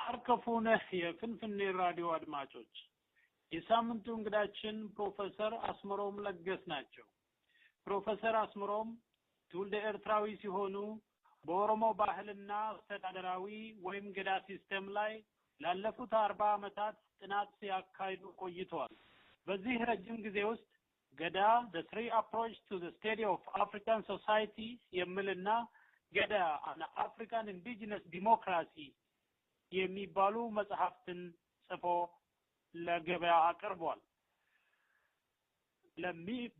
አርከፉነህ የፍንፍኔ ራዲዮ አድማጮች የሳምንቱ እንግዳችን ፕሮፌሰር አስመሮም ለገስ ናቸው። ፕሮፌሰር አስመሮም ትውልደ ኤርትራዊ ሲሆኑ በኦሮሞ ባህልና አስተዳደራዊ ወይም ገዳ ሲስተም ላይ ላለፉት 40 ዓመታት ጥናት ሲያካሂዱ ቆይተዋል። በዚህ ረጅም ጊዜ ውስጥ ገዳ the three approach to the study of African society የሚልና ገዳ an African indigenous democracy የሚባሉ መጽሐፍትን ጽፎ ለገበያ አቀርቧል።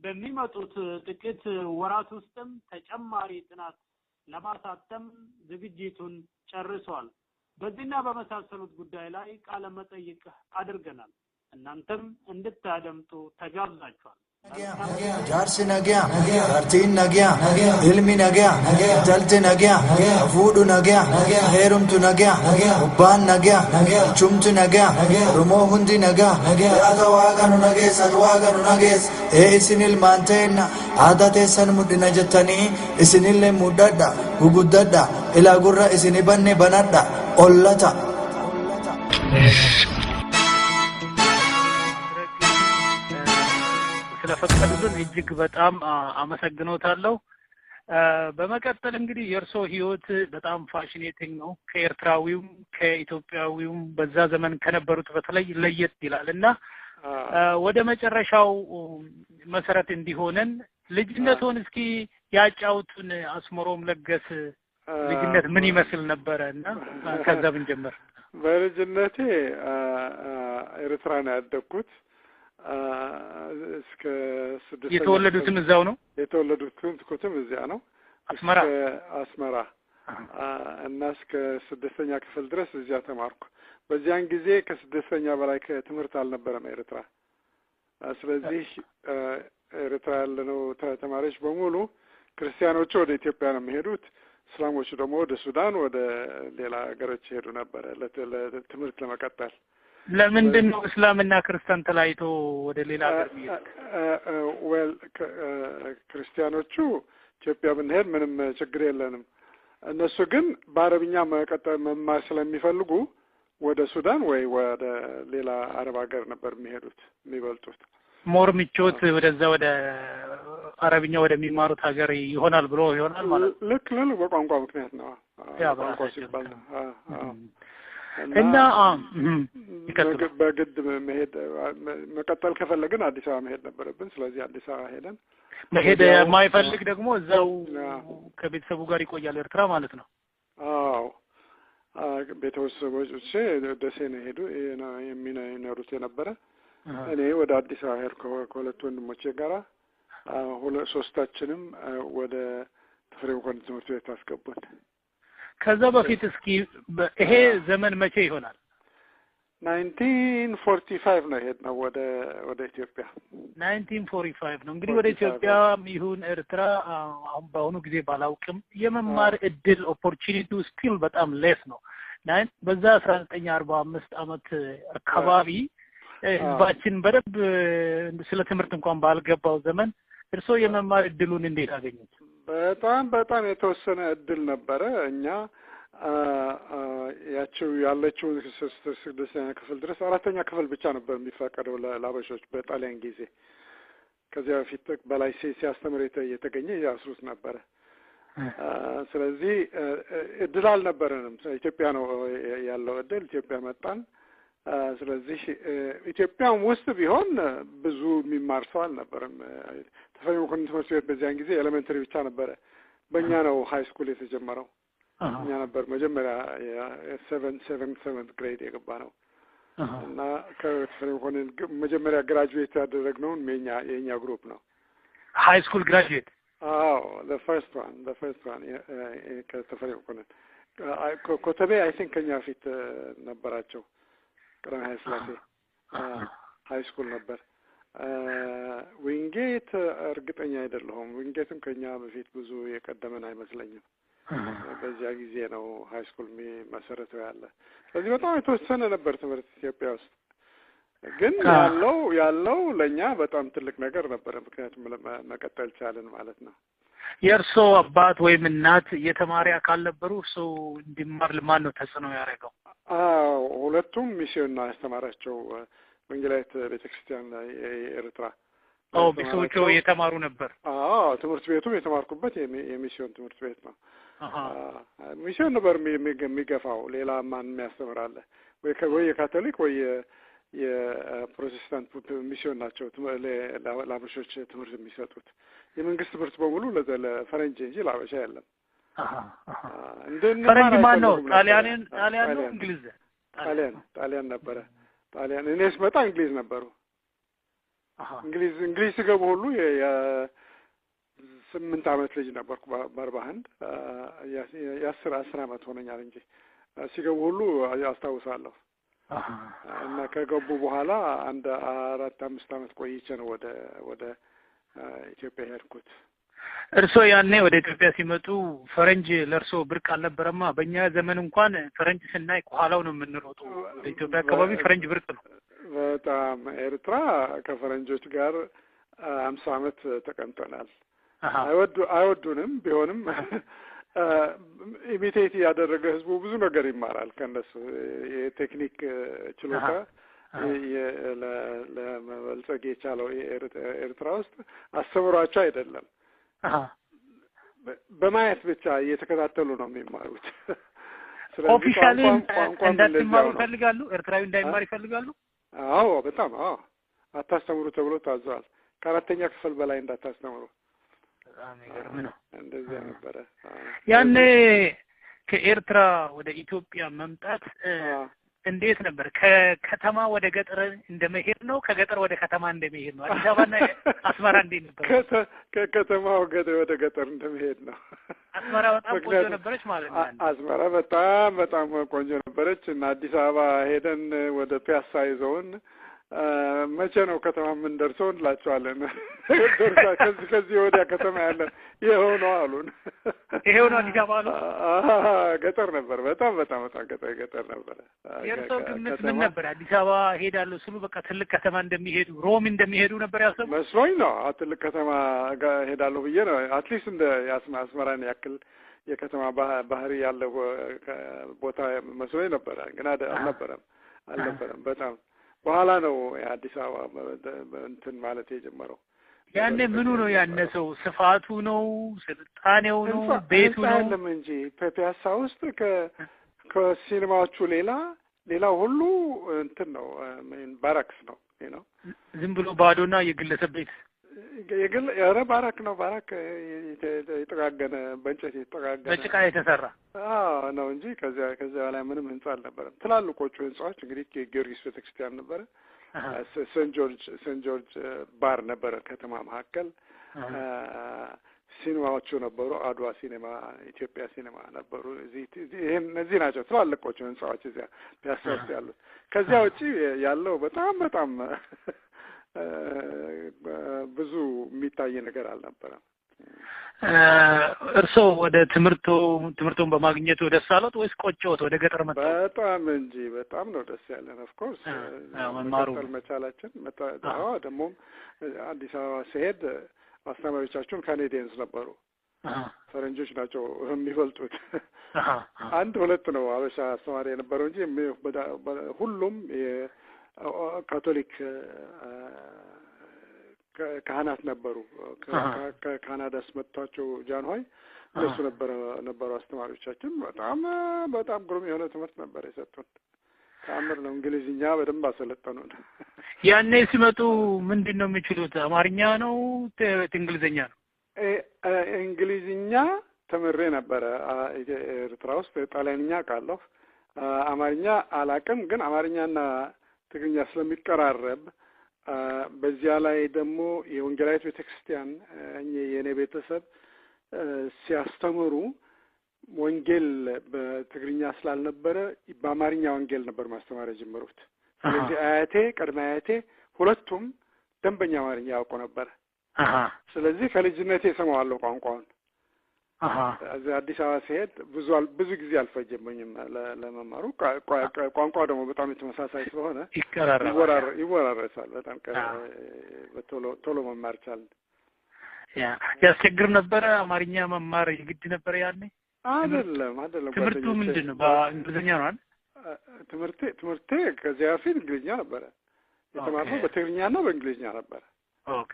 በሚመጡት ጥቂት ወራት ውስጥም ተጨማሪ ጥናት ለማሳተም ዝግጅቱን ጨርሷል። በዚህና በመሳሰሉት ጉዳይ ላይ ቃለ መጠይቅ አድርገናል። እናንተም እንድታደምጡ ተጋብዛችኋል። Jaarsi nagaa, artiin nagaa, ilmi nagaa, jalti nagaa, fuudhu nagaa, heerumtu nagaa, ubbaan nagaa, chumtu nagaa, Oromoo hundi nagaa, yaada waaqanu nageessa, waaqanu nageessa, isin ilmaan ta'enna, aadaa teessan muddina jettanii, isinillee muddadha, guguddadha, ilaa gurra isini banne banadha, ollata. ስለፈቀዱልን እጅግ በጣም አመሰግኖታለሁ። በመቀጠል እንግዲህ የርሶ ህይወት በጣም ፋሽኔቲንግ ነው። ከኤርትራዊውም ከኢትዮጵያዊውም በዛ ዘመን ከነበሩት በተለይ ለየት ይላልና ወደ መጨረሻው መሰረት እንዲሆነን ልጅነቱን እስኪ ያጫውቱን። አስመሮም ለገስ ልጅነት ምን ይመስል ነበርና ከዛ ብንጀምር። በልጅነቴ ኤርትራ ነው ያደግኩት። እስከ ስድስተኛ የተወለዱትም እዛው ነው? የተወለዱትም እዚያ ነው አስመራ እና እስከ ስድስተኛ ክፍል ድረስ እዚያ ተማርኩ። በዚያን ጊዜ ከስድስተኛ በላይ ከትምህርት አልነበረም ኤርትራ። ስለዚህ ኤርትራ ያለነው ተማሪዎች በሙሉ ክርስቲያኖቹ ወደ ኢትዮጵያ ነው የሚሄዱት፣ እስላሞቹ ደግሞ ወደ ሱዳን ወደ ሌላ ሀገሮች ሄዱ ነበር ለትምህርት ለመቀጠል። ለምንድን ነው እስላምና ክርስቲያን ተላይቶ ወደ ሌላ ሀገር የሚሄዱት? ክርስቲያኖቹ ኢትዮጵያ ብንሄድ ምንም ችግር የለንም። እነሱ ግን በአረብኛ መቀጠል መማር ስለሚፈልጉ ወደ ሱዳን ወይ ወደ ሌላ አረብ ሀገር ነበር የሚሄዱት የሚበልጡት። ሞር ምቾት ወደዛ ወደ አረብኛ ወደሚማሩት ሀገር ይሆናል ብሎ ይሆናል ማለት ነው። ልክ በቋንቋ ምክንያት ነው። ቋንቋ ሲባል ነው። እና በግድ መሄድ መቀጠል ከፈለግን አዲስ አበባ መሄድ ነበረብን። ስለዚህ አዲስ አበባ ሄደን መሄድ የማይፈልግ ደግሞ እዛው ከቤተሰቡ ጋር ይቆያል ኤርትራ ማለት ነው። አዎ ቤተሰቦቼ ደሴ ነው ሄዱ የሚኖሩት የነበረ። እኔ ወደ አዲስ አበባ ሄድኩ ከሁለት ወንድሞቼ ጋራ። ሶስታችንም ወደ ተፈሪ መኮንን ትምህርት ቤት አስገቡን። ከዛ በፊት እስኪ ይሄ ዘመን መቼ ይሆናል? 1945 ነው ሄድነው ወደ ኢትዮጵያ። 1945 ነው እንግዲህ ወደ ኢትዮጵያ ይሁን ኤርትራ አሁን በአሁኑ ጊዜ ባላውቅም የመማር እድል ኦፖርቹኒቲው ስቲል በጣም ሌስ ነው። በዛ 1945 ዓመት አካባቢ ህዝባችን በደብ ስለ ትምህርት እንኳን ባልገባው ዘመን እርሶ የመማር እድሉን እንዴት አገኙት? በጣም የተወሰነ እድል ነበረ። እኛ ያለችው ስድስተኛ ክፍል ድረስ አራተኛ ክፍል ብቻ ነበር የሚፈቀደው ለአበሾች በጣሊያን ጊዜ። ከዚያ በፊት በላይ ሲያስተምር የተገኘ ያስሩት ነበረ። ስለዚህ እድል አልነበረንም። ኢትዮጵያ ነው ያለው እድል። ኢትዮጵያ መጣን። ስለዚህ ኢትዮጵያም ውስጥ ቢሆን ብዙ የሚማር ሰው አልነበረም። ተፈሪ መኮንን ትምህርት ቤት በዚያን ጊዜ ኤሌመንተሪ ብቻ ነበረ። በእኛ ነው ሃይ ስኩል የተጀመረው። እኛ ነበር መጀመሪያ ሰቨንት ግሬድ የገባ ነው እና ከተፈሪ መኮንን መጀመሪያ ግራጁዌት ያደረግነውን የኛ ግሩፕ ነው ሃይ ስኩል ግራጁዌት። አዎ the first one ከተፈሪ መኮንን ኮተቤ አይ ቲንክ ከኛ ፊት ነበራቸው። ቀዳማዊ ኃይለ ሥላሴ ሃይ ስኩል ነበር። ዊንጌት እርግጠኛ አይደለሁም። ዊንጌትም ከኛ በፊት ብዙ የቀደመን አይመስለኝም። በዚያ ጊዜ ነው ሃይ ስኩል መሰረታው ያለ። ስለዚህ በጣም የተወሰነ ነበር ትምህርት ኢትዮጵያ ውስጥ። ግን ያለው ለኛ በጣም ትልቅ ነገር ነበር። ምክንያቱም መቀጠል ቻለን ማለት ነው። የእርሶ አባት ወይም እናት የተማሪ አካል ነበሩ? እርሶ እንዲማር ለማን ነው ተጽዕኖ ያደረገው? ሁለቱም ሚስዮን ነው ያስተማራቸው ወንጌላዊት ቤተክርስቲያን ኤርትራ ቢሶቹ የተማሩ ነበር ትምህርት ቤቱም የተማርኩበት የሚስዮን ትምህርት ቤት ነው ሚስዮን ነበር የሚገፋው ሌላ ማን የሚያስተምራለ ወይ የካቶሊክ ወይ የፕሮቴስታንት ሚስዮን ናቸው ለአበሾች ትምህርት የሚሰጡት የመንግስት ትምህርት በሙሉ ለፈረንጅ እንጂ ለአበሻ የለም ፈረንጅ ማን ነው ጣሊያን ነው እንግሊዝ ጣሊያን ነበረ ጣሊያን እኔስ መጣ እንግሊዝ ነበሩ እንግሊዝ ገቡ ሁሉ የ8 አመት ልጅ ነበርኩ በ41 የ10 አመት ሆነኛል እንጂ ሲገቡ ሁሉ አስታውሳለሁ እና ከገቡ በኋላ አንድ 4-5 አመት ቆይቼ ነው ወደ ኢትዮጵያ ሄድኩት እርሶ ያኔ ወደ ኢትዮጵያ ሲመጡ ፈረንጅ ለርሶ ብርቅ አልነበረማ በእኛ ዘመን እንኳን ፈረንጅ ስናይ ከኋላው ነው የምንሮጠው በኢትዮጵያ አካባቢ ፈረንጅ ብርቅ ነው በጣም ኤርትራ ከፈረንጆች ጋር 50 አመት ተቀምጠናል አይወዱንም ቢሆንም ኢሚቴት ያደረገ ህዝቡ ብዙ ነገር ይማራል ከነሱ የቴክኒክ ችሎታ ለመበልጸግ የቻለው ኤርትራ ውስጥ አስተምሯቸው አይደለም በማየት ብቻ እየተከታተሉ ነው የሚማሩት ኦፊሻሊ እንዳትማሩ ይፈልጋሉ ኤርትራዊ እንዳይማር ይፈልጋሉ አዎ በጣም አታስተምሩ ተብሎ ታዘዋል ከአራተኛ ክፍል በላይ እንዳታስተምሩ እንደዚህ ነበር ያኔ ከኤርትራ ወደ ኢትዮጵያ መምጣት እንዴት ነበር ከከተማ ወደ ገጠር እንደመሄድ ነው ከገጠር ወደ ከተማ እንደመሄድ ነው አዲስ አበባና አስመራ እንዴት ነበር ከከተማ ወደ ገጠር እንደመሄድ ነው አስመራ በጣም ቆንጆ ነበረች ማለት ነው አስመራ በጣም ቆንጆ ነበረች እና አዲስ አበባ ሄደን ወደ ፒያሳ ይዘውን መቼ ነው ከተማ ምን ደርሰው እንላቸዋለን ከዚህ ወዲያ ከተማ ያለ ይሄው ነው አሉን ይሄው ነው አዲስ አበባ ነው ገጠር ነበር በጣም ገጠር ነበር የእርሶ ግምት ምን ነበር አዲስ አበባ ሄዳለሁ ስሉ በቃ ትልቅ ከተማ እንደሚሄዱ ሮም እንደሚሄዱ ነበር ያሰቡ መስሎኝ ነው ትልቅ ከተማ ሄዳለሁ ብዬ ነው አትሊስት እንደ አስመራን ያክል የከተማ ባህሪ ያለው ቦታ መስሎኝ ነበር ግን አልነበረም በጣም በኋላ ነው የአዲስ አበባ እንትን ማለት የጀመረው ያኔ ምኑ ነው ያነሰው ስፋቱ ነው ስልጣኔው ነው ቤቱ ነው አይደለም እንጂ ፒያሳ ውስጥ ከሲኒማዎቹ ሌላ ሁሉ እንትን ነው ባራክስ ነው ነው ዝም ብሎ ባዶና የግለሰብ ቤት ባራክ የተጠጋገነ በእንጨት የተጠጋገነ በጭቃ የተሰራ ነው እንጂ ከዚያ ላይ ምንም ህንጻ አልነበረም ትላልቆቹ ህንጻዎች እንግዲህ ጊዮርጊስ ቤተክርስቲያን ነበረ ሴንት ጆርጅ ባር ነበረ ከተማ መካከል ሲኒማዎቹ ነበሩ አድዋ ሲኒማ ኢትዮጵያ ሲኒማ ነበሩ እነዚህ ናቸው ትላልቆቹ ህንጻዎች እዚያ ፒያሳ ውስጥ ያሉት ከዚያ ውጪ ያለው በጣም ብዙ የሚታይ ነገር አልነበረም እርሶ ወደ ትምህርቱን በማግኘት ወደ ሳሎት ወይስ ቆጨዎት ወደ ገጠር መጣ በጣም ነው ደስ ያለን ኦፍ ኮርስ መማሩ መቻላችን ደግሞ አዲስ አበባ ሲሄድ አስተማሪዎቻችን ካናዲያንስ ነበሩ ፈረንጆች ናቸው የሚፈልጡት አንድ ሁለት ነው አበሻ አስተማሪ የነበረው እንጂ ሁሉም የካቶሊክ ካህናት ነበሩ ከካናዳ ስመጣቸው ጃንሆይ እነሱ ነበሩ አስተማሪዎቻችን በጣም ግሩም የሆነ ትምህርት ነበር የሰጡን ታምር ነው እንግሊዝኛ በደንብ አሰለጠኑን ያኔ ሲመጡ ምንድነው የሚችሉት አማርኛ ነው እንግሊዝኛ ነው እንግሊዝኛ ተምሬ ነበር ኤርትራ ውስጥ ጣሊያንኛ ቃለሁ አማርኛ አላቅም ግን አማርኛና ትግርኛ ስለሚቀራረብ በዚያ ላይ ደግሞ የወንጌላዊት ቤተክርስቲያን የኔ ቤተሰብ ሲያስተምሩ ወንጌል በትግርኛ ስላልነበረ በአማርኛ ወንጌል ነበር ማስተማር የጀመሩት ስለዚህ ቀድመ አያቴ ሁለቱም ደንበኛ አማርኛ ያውቁ ነበር ስለዚህ ከልጅነቴ ሰማዋለሁ ቋንቋውን አዲስ አበባ ሲሄድ ብዙ ጊዜ አልፈጀመኝም ለመማሩ ቋንቋ ደግሞ በጣም የተመሳሳይ ስለሆነ ይወራረሳል በጣም ቶሎ መማር ቻልን ያስቸግር ነበር አማርኛ መማር የግድ ነበር ያኔ አይደለም ትምህርቱ ምንድነው በእንግሊዝኛ ነው አይደል ትምህርቴ ከዚያ በፊት እንግሊዝኛ ነበረ የተማርነው በትግርኛና በእንግሊዝኛ ነበረ። ኦኬ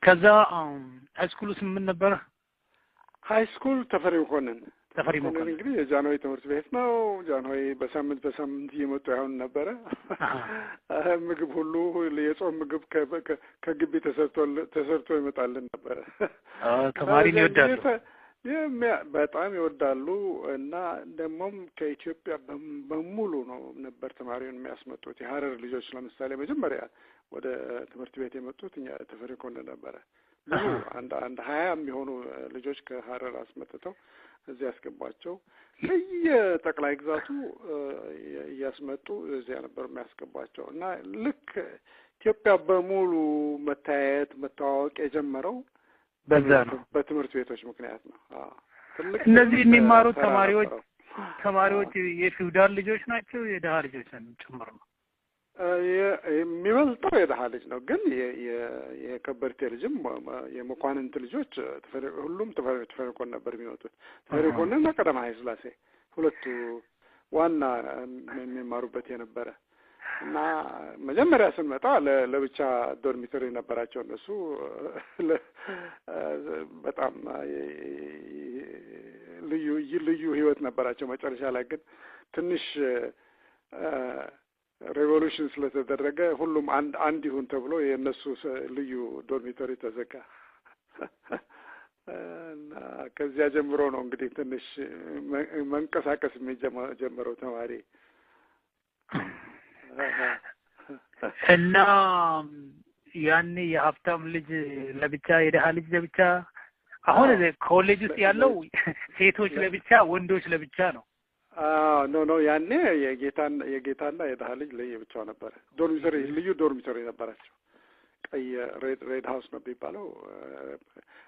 ከዛ ሃይስኩልስ ምን ነበር? ሃይስኩል ተፈሪ መኮንን እንግዲህ የጃንሆይ ትምህርት ቤት ነው። ጃንሆይ በሳምንት እየመጡ ያሁን ነበረ። ምግብ ሁሉ የጾም ምግብ ከግቢ ተሰርቶ ይመጣልን ነበረ። ተማሪን ይወዳሉ በጣም ይወዳሉ እና ደግሞም ከኢትዮጵያ በሙሉ ነበር ተማሪውን የሚያስመጡት። የሀረር ልጆች ለምሳሌ መጀመሪያ ወደ ትምህርት ቤት የመጡት እኛ ተፈሪ መኮንን ነበረ። ብዙ አንድ 20 የሚሆኑ ልጆች ከሀረር አስመጥተው እዚህ ያስገቧቸው። ለየጠቅላይ ግዛቱ እያስመጡ እዚያ ነበር የሚያስገቧቸው እና ልክ ኢትዮጵያ በሙሉ መታወቅ የጀመረው በዛ ነው በትምህርት ቤቶች ምክንያት ነው። እነዚህ የሚማሩት ተማሪዎች የፊውዳል ልጆች ናቸው የደሃ ልጆች ናቸው ጭምር ነው? የሚበልጠው የደሃ ልጅ ነው፣ ግን የከበርቴ ልጅም የመኳንንት ልጆች ሁሉም ተፈሪ መኮንን ነበር የሚመጡት። ተፈሪ መኮንንና ቀዳማዊ ኃይለ ሥላሴ ሁለቱ ዋና የሚማሩበት የነበረ እና መጀመሪያ ስንመጣ ለብቻ ዶርሚተሪ ነበራቸው እነሱ በጣም ልዩ ህይወት ነበራቸው። መጨረሻ ላይ ግን ትንሽ ሬቮሉሽን ስለተደረገ ሁሉም አንድ ይሁን ተብሎ የእነሱ ልዩ ዶርሚተሪ ተዘጋ እና ከዚያ ጀምሮ ነው እንግዲህ ትንሽ መንቀሳቀስ የሚጀምረው ተማሪ እና ያኔ የሀብታም ልጅ ለብቻ የደሃ ልጅ ለብቻ። አሁን ኮሌጅ ውስጥ ያለው ሴቶች ለብቻ ወንዶች ለብቻ ነው። ኖ ያኔ የጌታና የደሃ ልጅ ለየብቻው ነበረ። ዶርሚተሪ ልዩ ዶርሚተሪ ነበራቸው። ቀይ ሬድ ሃውስ ነው የሚባለው።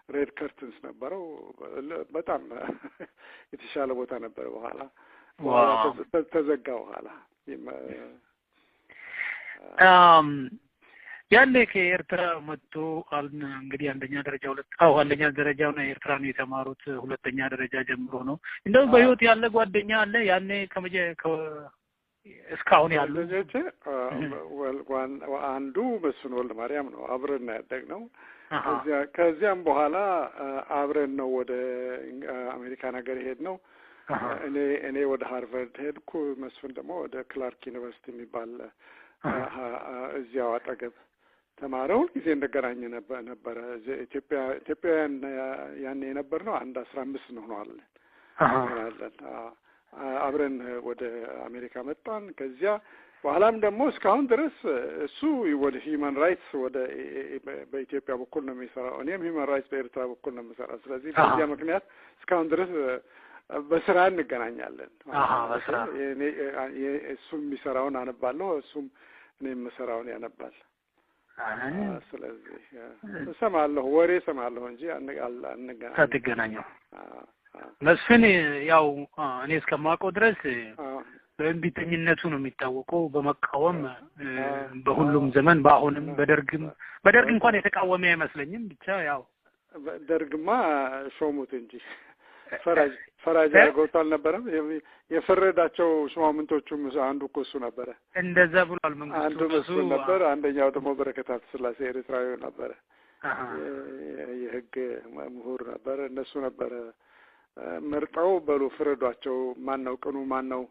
ሬድ ከርትንስ ነበረው። በጣም የተሻለ ቦታ ነበረ። በኋላ ተዘጋ። በኋላ ያኔ ከኤርትራ መጥቶ እንግዲህ አንደኛ ደረጃ ነው ኤርትራ ነው የተማሩት። ሁለተኛ ደረጃ ጀምሮ ነው እንደው በህይወት ያለ ጓደኛ አለ ያኔ እስካሁን ያሉ ልጆች? አንዱ መስፍን ወልደ ማርያም ነው። አብረን ያደግነው። ከዚያም በኋላ አብረን ነው ወደ አሜሪካን ሀገር ሄድነው። እኔ ወደ ሃርቫርድ ሄድኩ። መስፍን ደግሞ ወደ ክላርክ ዩኒቨርሲቲ የሚባል እዚያው አጠገብ ተማረው። ጊዜ እንደገናኘ ነበረ። ኢትዮጵያውያን ያኔ የነበርነው 15 እንሆናለን። አብረን ወደ አሜሪካ መጣን። ከዚያ በኋላም ደግሞ እስካሁን ድረስ እሱ ወደ ሂውማን ራይትስ በኢትዮጵያ በኩል ነው የሚሰራው፣ እኔም ሂውማን ራይትስ በኤርትራ በኩል ነው የምሰራው። ስለዚህ በዚያ ምክንያት እስካሁን ድረስ በስራ እንገናኛለን። በስራ እሱ የሚሰራውን አነባለሁ፣ እሱም እኔ የምሰራውን ያነባል። ስለዚህ እሰማለሁ፣ ወሬ እሰማለሁ እንጂ አትገናኘው። መስፍን ያው እኔ እስከማውቀው ድረስ በእንቢተኝነቱ ነው የሚታወቀው፣ በመቃወም በሁሉም ዘመን፣ በአሁንም በደርግ እንኳን የተቃወመ አይመስለኝም። ብቻ ያው ደርግማ ሾሙት እንጂ ፈራጅ አድርገውት አልነበረም። የፈረዳቸው ሹማምንቶቹም አንዱ እኮ እሱ ነበረ። እንደዛ ብሏል መንግስቱ። አንዱ እሱ ነበር፣ አንደኛው ደግሞ በረከት ስላሴ ኤርትራዊ ነበረ፣ የህግ ምሁር ነበረ። እነሱ ነበረ መርጠው በሉ ፍረዷቸው፣ ማነው ቅኑ ማነው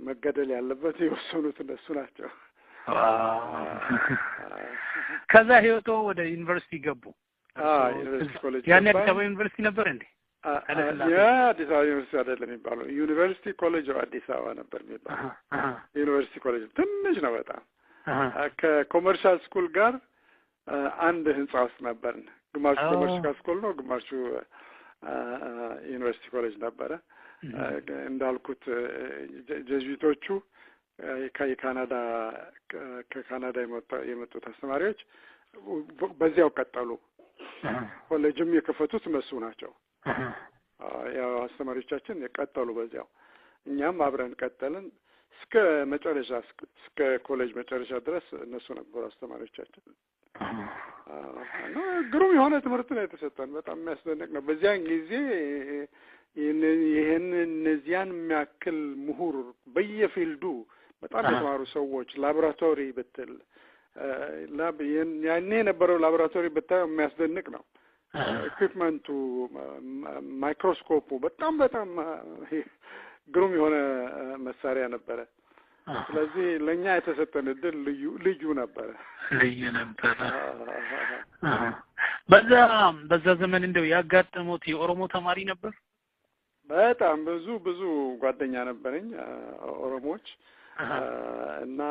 መገደል ያለበት የወሰኑት እነሱ ናቸው። ከዛ ህይወቶ ወደ ዩኒቨርሲቲ ገቡ። ዩኒቨርሲቲ ኮሌጅ ያኔ አዲስ አበባ ዩኒቨርሲቲ ነበር እንዴ? አዲስ አበባ ዩኒቨርሲቲ አይደለም የሚባለው፣ ዩኒቨርሲቲ ኮሌጅ አዲስ አበባ ነበር የሚባለው። ዩኒቨርሲቲ ኮሌጅ ትንሽ ነው በጣም። ከኮመርሻል ስኩል ጋር አንድ ህንጻ ውስጥ ነበርን። ግማሹ ኮመርሻል ስኩል ነው፣ ግማሹ ዩኒቨርሲቲ ኮሌጅ ነበረ። እንዳልኩት ጀዝዊቶቹ ከካናዳ የመጡት አስተማሪዎች በዚያው ቀጠሉ። ኮሌጅም የከፈቱት እነሱ ናቸው። ያው አስተማሪዎቻችን የቀጠሉ በዚያው፣ እኛም አብረን ቀጠልን እስከ መጨረሻ፣ እስከ ኮሌጅ መጨረሻ ድረስ እነሱ ነበሩ አስተማሪዎቻችን። ግሩም የሆነ ትምህርት ነው የተሰጠን። በጣም የሚያስደንቅ ነው። በዚያን ጊዜ ይሄ እነዚያን የሚያክል ምሁር በየፊልዱ በጣም የተማሩ ሰዎች ላቦራቶሪ ብትል ያኔ የነበረው ላቦራቶሪ ብታየው የሚያስደንቅ ነው። ኢኩዊፕመንቱ ማይክሮስኮፑ በጣም ግሩም የሆነ መሳሪያ ነበረ። ስለዚህ ለኛ የተሰጠን እድል ልዩ ነበረ። በዛ ዘመን እንደው ያጋጠሙት የኦሮሞ ተማሪ ነበር? በጣም ብዙ ጓደኛ ነበረኝ ኦሮሞዎች እና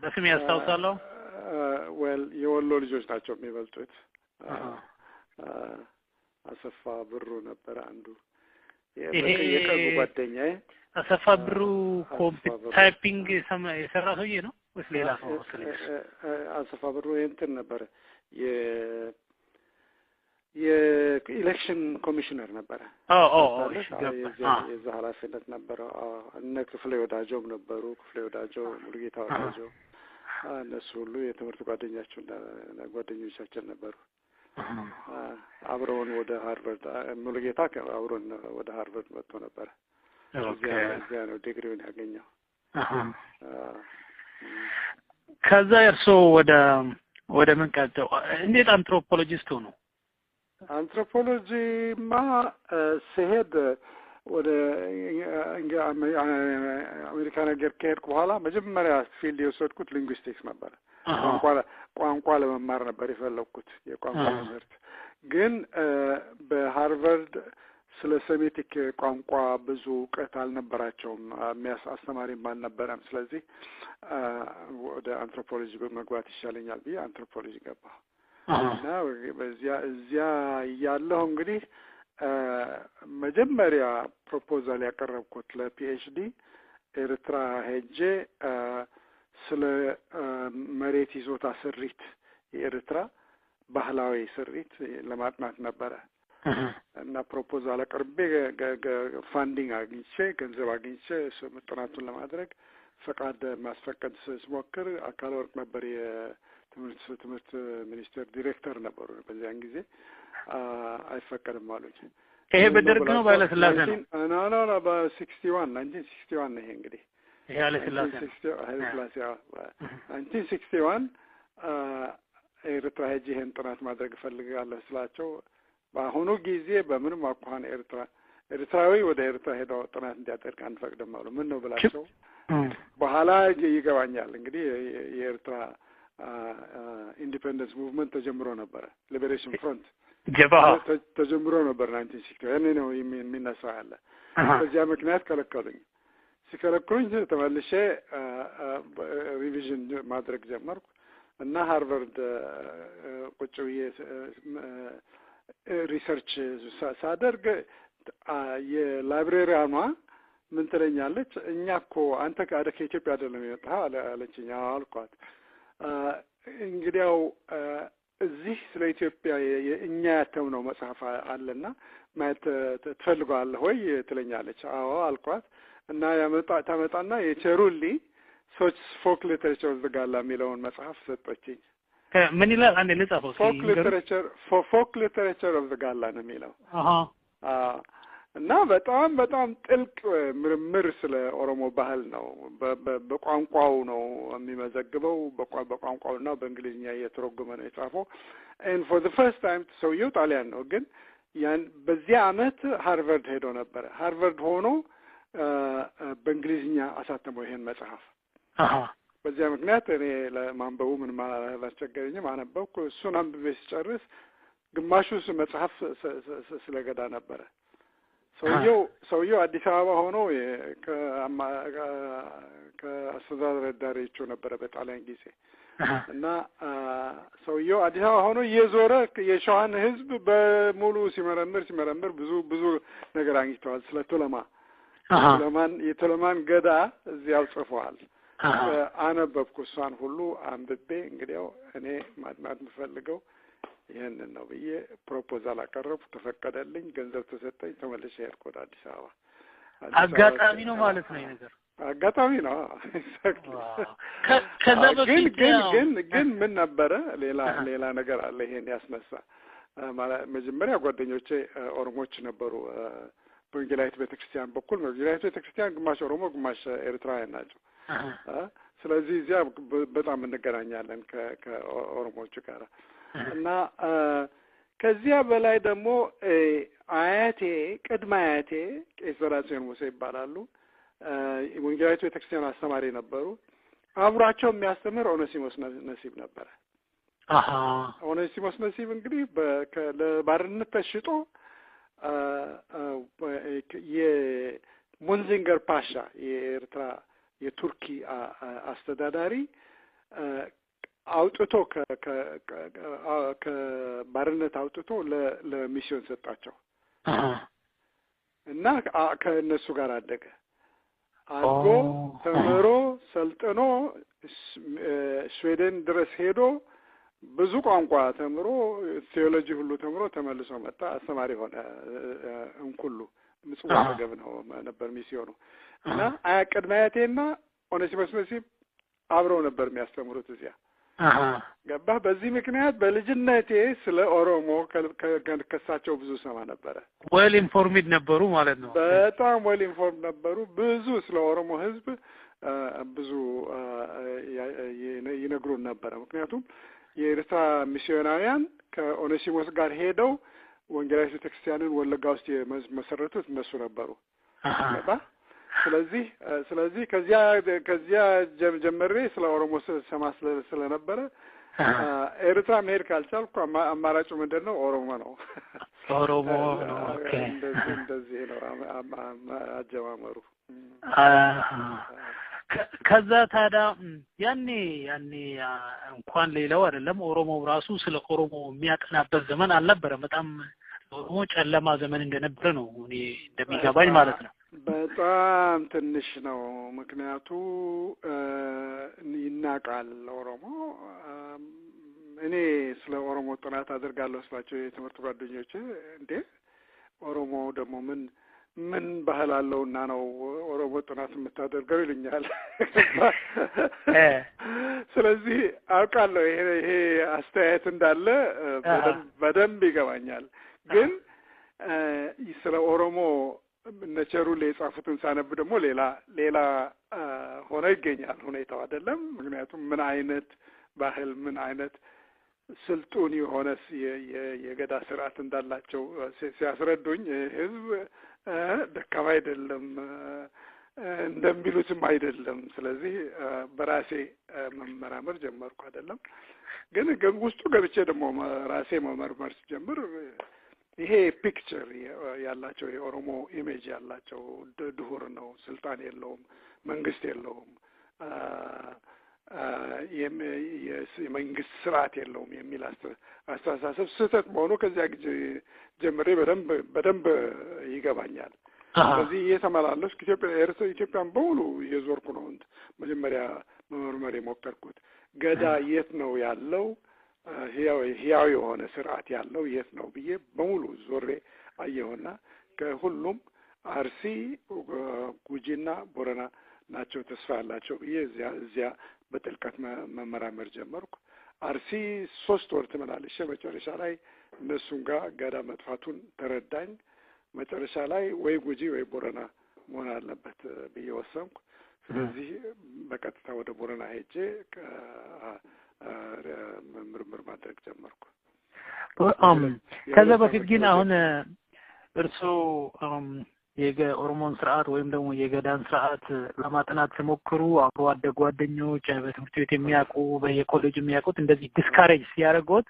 በስም ያስታውሳለሁ። የወሎ ልጆች ናቸው የሚበልጡት። አሰፋ ብሩ ነበር አንዱ የቀሩ ጓደኛዬ። አሰፋ ብሩ ታይፒንግ የሰራ ሰውዬ ነው ወይስ ሌላ ሰው? አሰፋ ብሩ እንትን ነበር የኢሌክሽን ኮሚሽነር ነበረ። የዛ ኃላፊነት ነበረ። እነ ክፍሌ ወዳጆም ነበሩ። ክፍሌ ወዳጆ፣ ሙሉጌታ ወዳጆ እነሱ ሁሉ የትምህርት ጓደኞቻችን ነበሩ። አብረውን ወደ ሃርቨርድ ሙሉጌታ አብረውን ወደ ሃርቨርድ መጥቶ ነበረ። እዚያ ነው ዲግሪውን ያገኘው። ከዛ እርስዎ ወደ ምን ቀጠሉ? እንዴት አንትሮፖሎጂስት ሆኑ? አንትሮፖሎጂማ ስሄድ ወደ አሜሪካ ነገር ከሄድኩ በኋላ መጀመሪያ ፊልድ የወሰድኩት ሊንጉስቲክስ ነበር። ቋንቋ ለመማር ነበር የፈለኩት የቋንቋ ትምህርት። ግን በሃርቨርድ ስለ ሴሜቲክ ቋንቋ ብዙ እውቀት አልነበራቸውም፣ አስተማሪም አልነበረም። ስለዚህ ወደ አንትሮፖሎጂ መግባት ይሻለኛል ብዬ አንትሮፖሎጂ ገባሁ እና እዚያ እያለሁ እንግዲህ መጀመሪያ ፕሮፖዛል ያቀረብኩት ለፒኤችዲ ኤርትራ ሄጄ ስለ መሬት ይዞታ ስሪት የኤርትራ ባህላዊ ስሪት ለማጥናት ነበረ እና ፕሮፖዛል አቅርቤ ፋንዲንግ አግኝቼ ገንዘብ አግኝቼ ጥናቱን ለማድረግ ፈቃድ ማስፈቀድ ስሞክር አካል ወርቅ ነበር የትምህርት ሚኒስቴር ዲሬክተር ነበሩ በዚያን ጊዜ። አይፈቀድም አሉኝ። ይሄ በደርግ ነው ባለስላሴ ነው? ኖ በ61 1961 ነው። ይሄ እንግዲህ ይሄ ባለስላሴ 1961 ኤርትራ ሄጄ ይሄን ጥናት ማድረግ እፈልጋለሁ ስላቸው በአሁኑ ጊዜ በምንም አኳኋን ኤርትራዊ ወደ ኤርትራ ሄደው ጥናት እንዲያደርግ አንፈቅድም አሉ። ምን ነው ብላቸው በኋላ ይገባኛል እንግዲህ የኤርትራ ኢንዲፔንደንስ ሙቭመንት ተጀምሮ ነበር። ሊበሬሽን ፍሮንት ተጀምሮ ነበር 1960 ያኔ ነው የሚነሳው ያለ። በዚያ ምክንያት ከለከሉኝ። ሲከለክሉኝ ተመልሼ ሪቪዥን ማድረግ ጀመርኩ እና ሃርቨርድ ቁጭ ብዬ ሪሰርች ሳደርግ የላይብሬሪያኗ ምን ትለኛለች? እኛ እኮ አንተ ከኢትዮጵያ አይደለም የመጣኸው አለችኝ። አልኳት እንግዲያው እዚህ ስለ ኢትዮጵያ እኛ ያተምነው መጽሐፍ አለና ማየት ትፈልጋለህ ወይ ትለኛለች። አዎ አልኳት እና ታመጣና የቸሩሊ ፎክ ሊተሬቸር ኦፍ ዘ ጋላ የሚለውን መጽሐፍ ሰጠችኝ። ምን ይላል? አንዴ ልጻፈው። ፎክ ሊተሬቸር ኦፍ ዘ ጋላ ነው የሚለው። እና በጣም ጥልቅ ምርምር ስለ ኦሮሞ ባህል ነው። በቋንቋው ነው የሚመዘግበው። በቋንቋውና በእንግሊዝኛ እየተረጎመ ነው የጻፈው። and for the first time ሰውየው ጣሊያን ነው፣ ግን በዚያ አመት ሃርቨርድ ሄዶ ነበር። ሃርቨርድ ሆኖ በእንግሊዝኛ አሳተመው ይሄን መጽሐፍ። በዚያ ምክንያት እኔ ለማንበቡ ምንም አላስቸገረኝም። አነበብኩ። እሱን አንብቤ ሲጨርስ ግማሹ መጽሐፍ ስለገዳ ነበረ። ሰውየው አዲስ አበባ ሆኖ ከአስተዳደር ዳሪቸው ነበረ በጣሊያን ጊዜ እና ሰውየው አዲስ አበባ ሆኖ እየዞረ የሸዋን ህዝብ በሙሉ ሲመረምር ብዙ ነገር አግኝተዋል። ስለ የቶለማን ገዳ እዚያው ጽፈዋል። አነበብኩ። እሷን ሁሉ አንብቤ እንግዲያው እኔ ማጥናት የምፈልገው ይሄንን ነው ብዬ ፕሮፖዛል አቀረብኩ። ተፈቀደልኝ፣ ገንዘብ ተሰጠኝ፣ ተመልሼ ሄድኩ ወደ አዲስ አበባ። አጋጣሚ ነው ማለት ነው ነገር አጋጣሚ ነው። ግን ምን ነበረ ሌላ ነገር አለ ይሄን ያስነሳ። መጀመሪያ ጓደኞቼ ኦሮሞች ነበሩ በወንጌላዊት ቤተክርስቲያን በኩል ወንጌላዊት ቤተክርስቲያን ግማሽ ኦሮሞ ግማሽ ኤርትራውያን ናቸው። ስለዚህ እዚያ በጣም እንገናኛለን ከኦሮሞዎቹ ጋር እና ከዚያ በላይ ደግሞ አያቴ ቅድመ አያቴ ቄስ ዘራጽዮን ሙሴ ይባላሉ። ወንጌላዊት ቤተክርስቲያን አስተማሪ ነበሩ። አብሯቸው የሚያስተምር ኦኔሲሞስ ነሲብ ነበረ። ኦኔሲሞስ ነሲብ እንግዲህ ለባርነት ተሽጦ የሙንዚንገር ፓሻ የኤርትራ የቱርኪ አስተዳዳሪ አውጥቶ ከባርነት አውጥቶ ለሚስዮን ሰጣቸው እና ከእነሱ ጋር አደገ። አድጎ ተምሮ ሰልጥኖ ስዊድን ድረስ ሄዶ ብዙ ቋንቋ ተምሮ ቴዎሎጂ ሁሉ ተምሮ ተመልሶ መጣ። አስተማሪ ሆነ። እንኩሉ ምጽዋ ገብ ነው ነበር ሚስዮኑ እና ቅድመ አያቴና ኦኔሲሞስ ነሲብ አብረው ነበር የሚያስተምሩት እዚያ። ገባህ? በዚህ ምክንያት በልጅነቴ ስለ ኦሮሞ ከሳቸው ብዙ ሰማ ነበረ። ዌል ኢንፎርምድ ነበሩ ማለት ነው። በጣም ዌል ኢንፎርምድ ነበሩ። ብዙ ስለ ኦሮሞ ሕዝብ ብዙ ይነግሩን ነበረ። ምክንያቱም የኤርትራ ሚስዮናውያን ከኦኔሲሞስ ጋር ሄደው ወንጌላዊት ቤተክርስቲያንን ወለጋ ውስጥ የመሰረቱት እነሱ ነበሩ። ገባህ? ስለዚህ ከዚያ ጀምሬ ስለ ኦሮሞ ሰማ ስለነበረ ኤርትራ መሄድ ካልቻልኩ አማራጩ ምንድነው? ኦሮሞ ነው። ኦሮሞ ነው። ኦኬ። እንደዚህ ነው አጀማመሩ። ከዛ ታዲያ ያኔ እንኳን ሌላው አይደለም ኦሮሞ ራሱ ስለ ኦሮሞ የሚያጠናበት ዘመን አልነበረም። በጣም ኦሮሞ ጨለማ ዘመን እንደነበረ ነው እኔ እንደሚገባኝ ማለት ነው። በጣም ትንሽ ነው። ምክንያቱ ይናቃል ኦሮሞ። እኔ ስለ ኦሮሞ ጥናት አደርጋለሁ ስላቸው የትምህርት ጓደኞቼ እንዴ ኦሮሞ ደግሞ ምን ባህል አለውና ነው ኦሮሞ ጥናት የምታደርገው ይሉኛል። ስለዚህ አውቃለሁ ይሄ አስተያየት እንዳለ በደንብ ይገባኛል። ግን ስለ ኦሮሞ ነቸሩ ላይ የጻፉትን ሳነብ ደግሞ ሌላ ሆነ ይገኛል ሁኔታው አይደለም። ምክንያቱም ምን አይነት ባህል ምን አይነት ስልጡን የሆነስ የገዳ ስርዓት እንዳላቸው ሲያስረዱኝ ህዝብ ደካማ አይደለም እንደሚሉትም አይደለም። ስለዚህ በራሴ መመራመር ጀመርኩ አይደለም። ግን ውስጡ ገብቼ ደግሞ ራሴ መመርመር ጀምር ይሄ ፒክቸር ያላቸው የኦሮሞ ኢሜጅ ያላቸው ድሁር ነው፣ ስልጣን የለውም፣ መንግስት የለውም፣ የመንግስት ስርዓት የለውም የሚል አስተሳሰብ ስህተት መሆኑ ከዚያ ጊዜ ጀምሬ በደንብ ይገባኛል። ስለዚህ እየተመላለስኩ ኢትዮጵያን በሙሉ እየዞርኩ ነው መጀመሪያ መመርመር የሞከርኩት። ገዳ የት ነው ያለው ህያው የሆነ ስርዓት ያለው የት ነው ብዬ በሙሉ ዞሬ አየሁና ከሁሉም አርሲ፣ ጉጂና ቦረና ናቸው ተስፋ ያላቸው ብዬ እዚያ በጥልቀት መመራመር ጀመርኩ። አርሲ 3 ወር ተመላለሼ መጨረሻ ላይ እነሱም ጋር ገዳ መጥፋቱን ተረዳኝ። መጨረሻ ላይ ወይ ጉጂ ወይ ቦረና መሆን አለበት ብዬ ወሰንኩ። ስለዚህ በቀጥታ ወደ ቦረና ሄጄ ምርምር ማድረግ ጀመርኩ። ከዛ በፊት ግን አሁን እርስዎ የኦሮሞን ስርዓት ወይም ደግሞ የገዳን ስርዓት ለማጥናት ሲሞክሩ አብሮ አደግ ጓደኞች በትምህርት ቤት የሚያውቁ በየኮሌጅ የሚያውቁት እንደዚህ ዲስካሬጅ ሲያደርጉት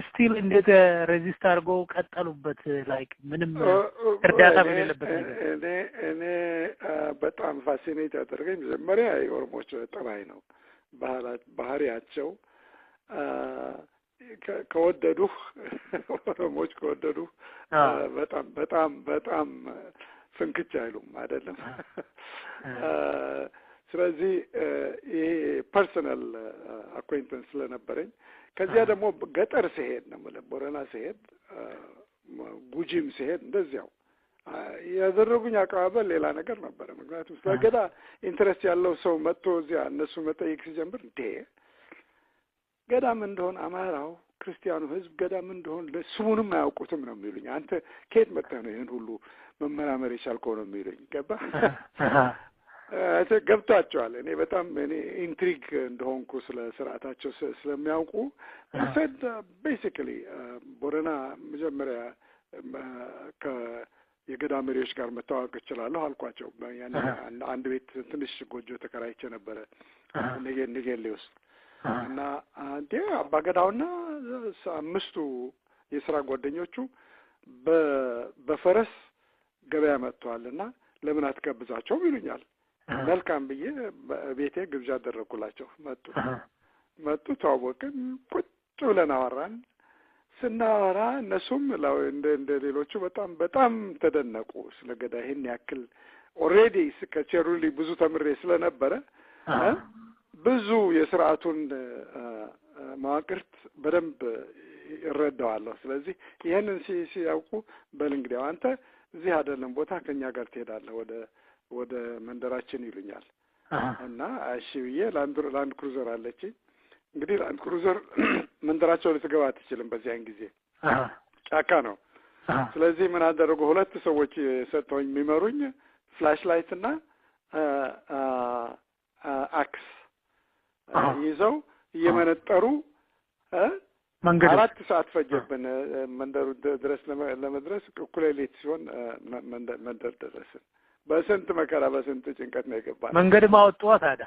ስቲል እንዴት ሬዚስት አድርገው ቀጠሉበት? ላይክ ምንም እርዳታ በሌለበት ነገር እኔ በጣም ፋሲኔት ያደረገኝ መጀመሪያ የኦሮሞዎች ጠባይ ነው። ባህሪያቸው ከወደዱህ ኦሮሞዎች ከወደዱህ በጣም ፍንክች አይሉም አይደለም። ስለዚህ ይሄ ፐርሰናል አኩዌንተንስ ስለነበረኝ ከዚያ ደግሞ ገጠር ሲሄድ ነው ማለት ቦረና ሲሄድ ጉጂም ሲሄድ እንደዚያው ያደረጉኝ አቀባበል ሌላ ነገር ነበር። ምክንያቱም ስለገዳ ኢንትረስት ያለው ሰው መጥቶ እዚያ እነሱ መጠየቅ ሲጀምር እንዴ ገዳም እንደሆነ አማራው ክርስቲያኑ ህዝብ ገዳም እንደሆነ ስሙንም አያውቁትም ነው የሚሉኝ። አንተ ከየት መጥተህ ነው ይሄን ሁሉ መመራመር የቻልከው ነው የሚሉኝ። ገባህ? ገብቷቸዋል። እኔ በጣም ኢንትሪግ እንደሆንኩ ስለ ስርዓታቸው ስለሚያውቁ ሰድ ቤሲካሊ ቦረና መጀመሪያ የገዳም መሪዎች ጋር መተዋወቅ እችላለሁ አልኳቸው። አንድ ቤት ትንሽ ጎጆ ተከራይቼ ነበረ ንጌሌ ውስጥ እና አባገዳውና 5 የስራ ጓደኞቹ በፈረስ ገበያ መጥተዋልና ለምን አትጋብዛቸውም ይሉኛል። መልካም ብዬ ቤቴ ግብዣ አደረኩላቸው። መጡ ተዋወቅን፣ ቁጭ ብለን አወራን። ስናወራ እነሱም እንደ ሌሎቹ በጣም ተደነቁ ስለ ገዳ ይሄን ያክል ኦልሬዲ ከቸሩሊ ብዙ ተምሬ ስለነበረ ብዙ የሥርዓቱን መዋቅርት በደንብ ይረዳዋለሁ። ስለዚህ ይሄንን ሲያውቁ በል እንግዲህ አንተ እዚህ አይደለም ቦታ ከኛ ጋር ትሄዳለህ ወደ መንደራችን ይሉኛል። እና እሺ ብዬ ላንድ ክሩዘር አለችኝ። እንግዲህ ላንድ ክሩዘር መንደራቸው ልትገባ አትችልም። በዚያን ጊዜ ጫካ ነው። ስለዚህ ምን አደረጉ? 2 ሰዎች ሰጥተውኝ የሚመሩኝ ፍላሽ ላይት እና አክስ ይዘው እየመነጠሩ 4 ሰዓት ፈጀብን መንደሩ ድረስ ለመድረስ። እኩለ ሌሊት ሲሆን መንደር ደረስን። በስንት መከራ በስንት ጭንቀት ነው የገባን። መንገድ ማወጣው ታዲያ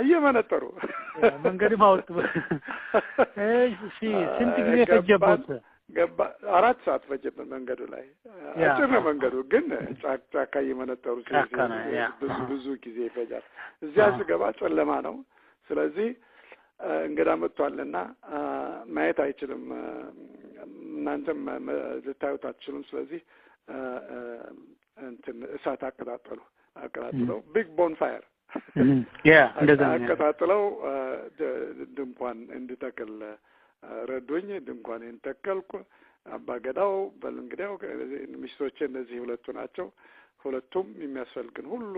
እየመነጠሩ መንገድ ማወጣው። እሺ ስንት ጊዜ ፈጀበት? 4 ሰዓት ፈጀብን መንገዱ ላይ። አጭር ነው መንገዱ፣ ግን ጫካ እየመነጠሩ ብዙ ጊዜ ይፈጃል። እዚያ ስገባ ጨለማ ነው። ስለዚህ እንግዳ መጥቷልና ማየት አይችልም፣ እናንተም ልታዩት አትችሉም። ስለዚህ እሳት አቀጣጥለው ቢግ ቦንፋየር አቀጣጥለው ድንኳን እንድተክል ረዱኝ። ድንኳኔን ተከልኩ። አባገዳው በል እንግዲያው ሚስቶቼ እነዚህ 2 ናቸው። 2ቱም የሚያስፈልግን ሁሉ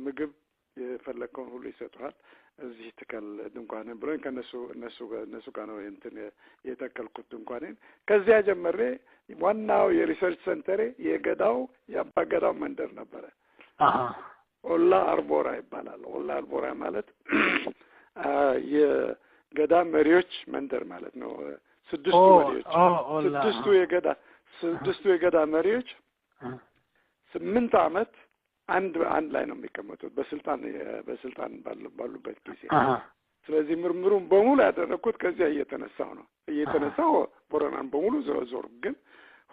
ምግብ የፈለከውን ሁሉ ይሰጡሃል። እዚህ ትከል ድንኳንን ብሎኝ እነሱ ጋር ነው የተከልኩት ድንኳኔን። ከዚያ ጀምሬ ዋናው የሪሰርች ሴንተሬ የአባገዳው መንደር ነበረ። ኦላ አርቦራ ይባላል። ኦላ አርቦራ ማለት የገዳ መሪዎች መንደር ማለት ነው። 6 የገዳ መሪዎች 8 ዓመት አንድ ላይ ነው የሚቀመጡት በስልጣን ባሉበት ጊዜ። ስለዚህ ምርምሩን በሙሉ ያደረኩት ከዚያ እየተነሳሁ ቦረናን በሙሉ ዞር። ግን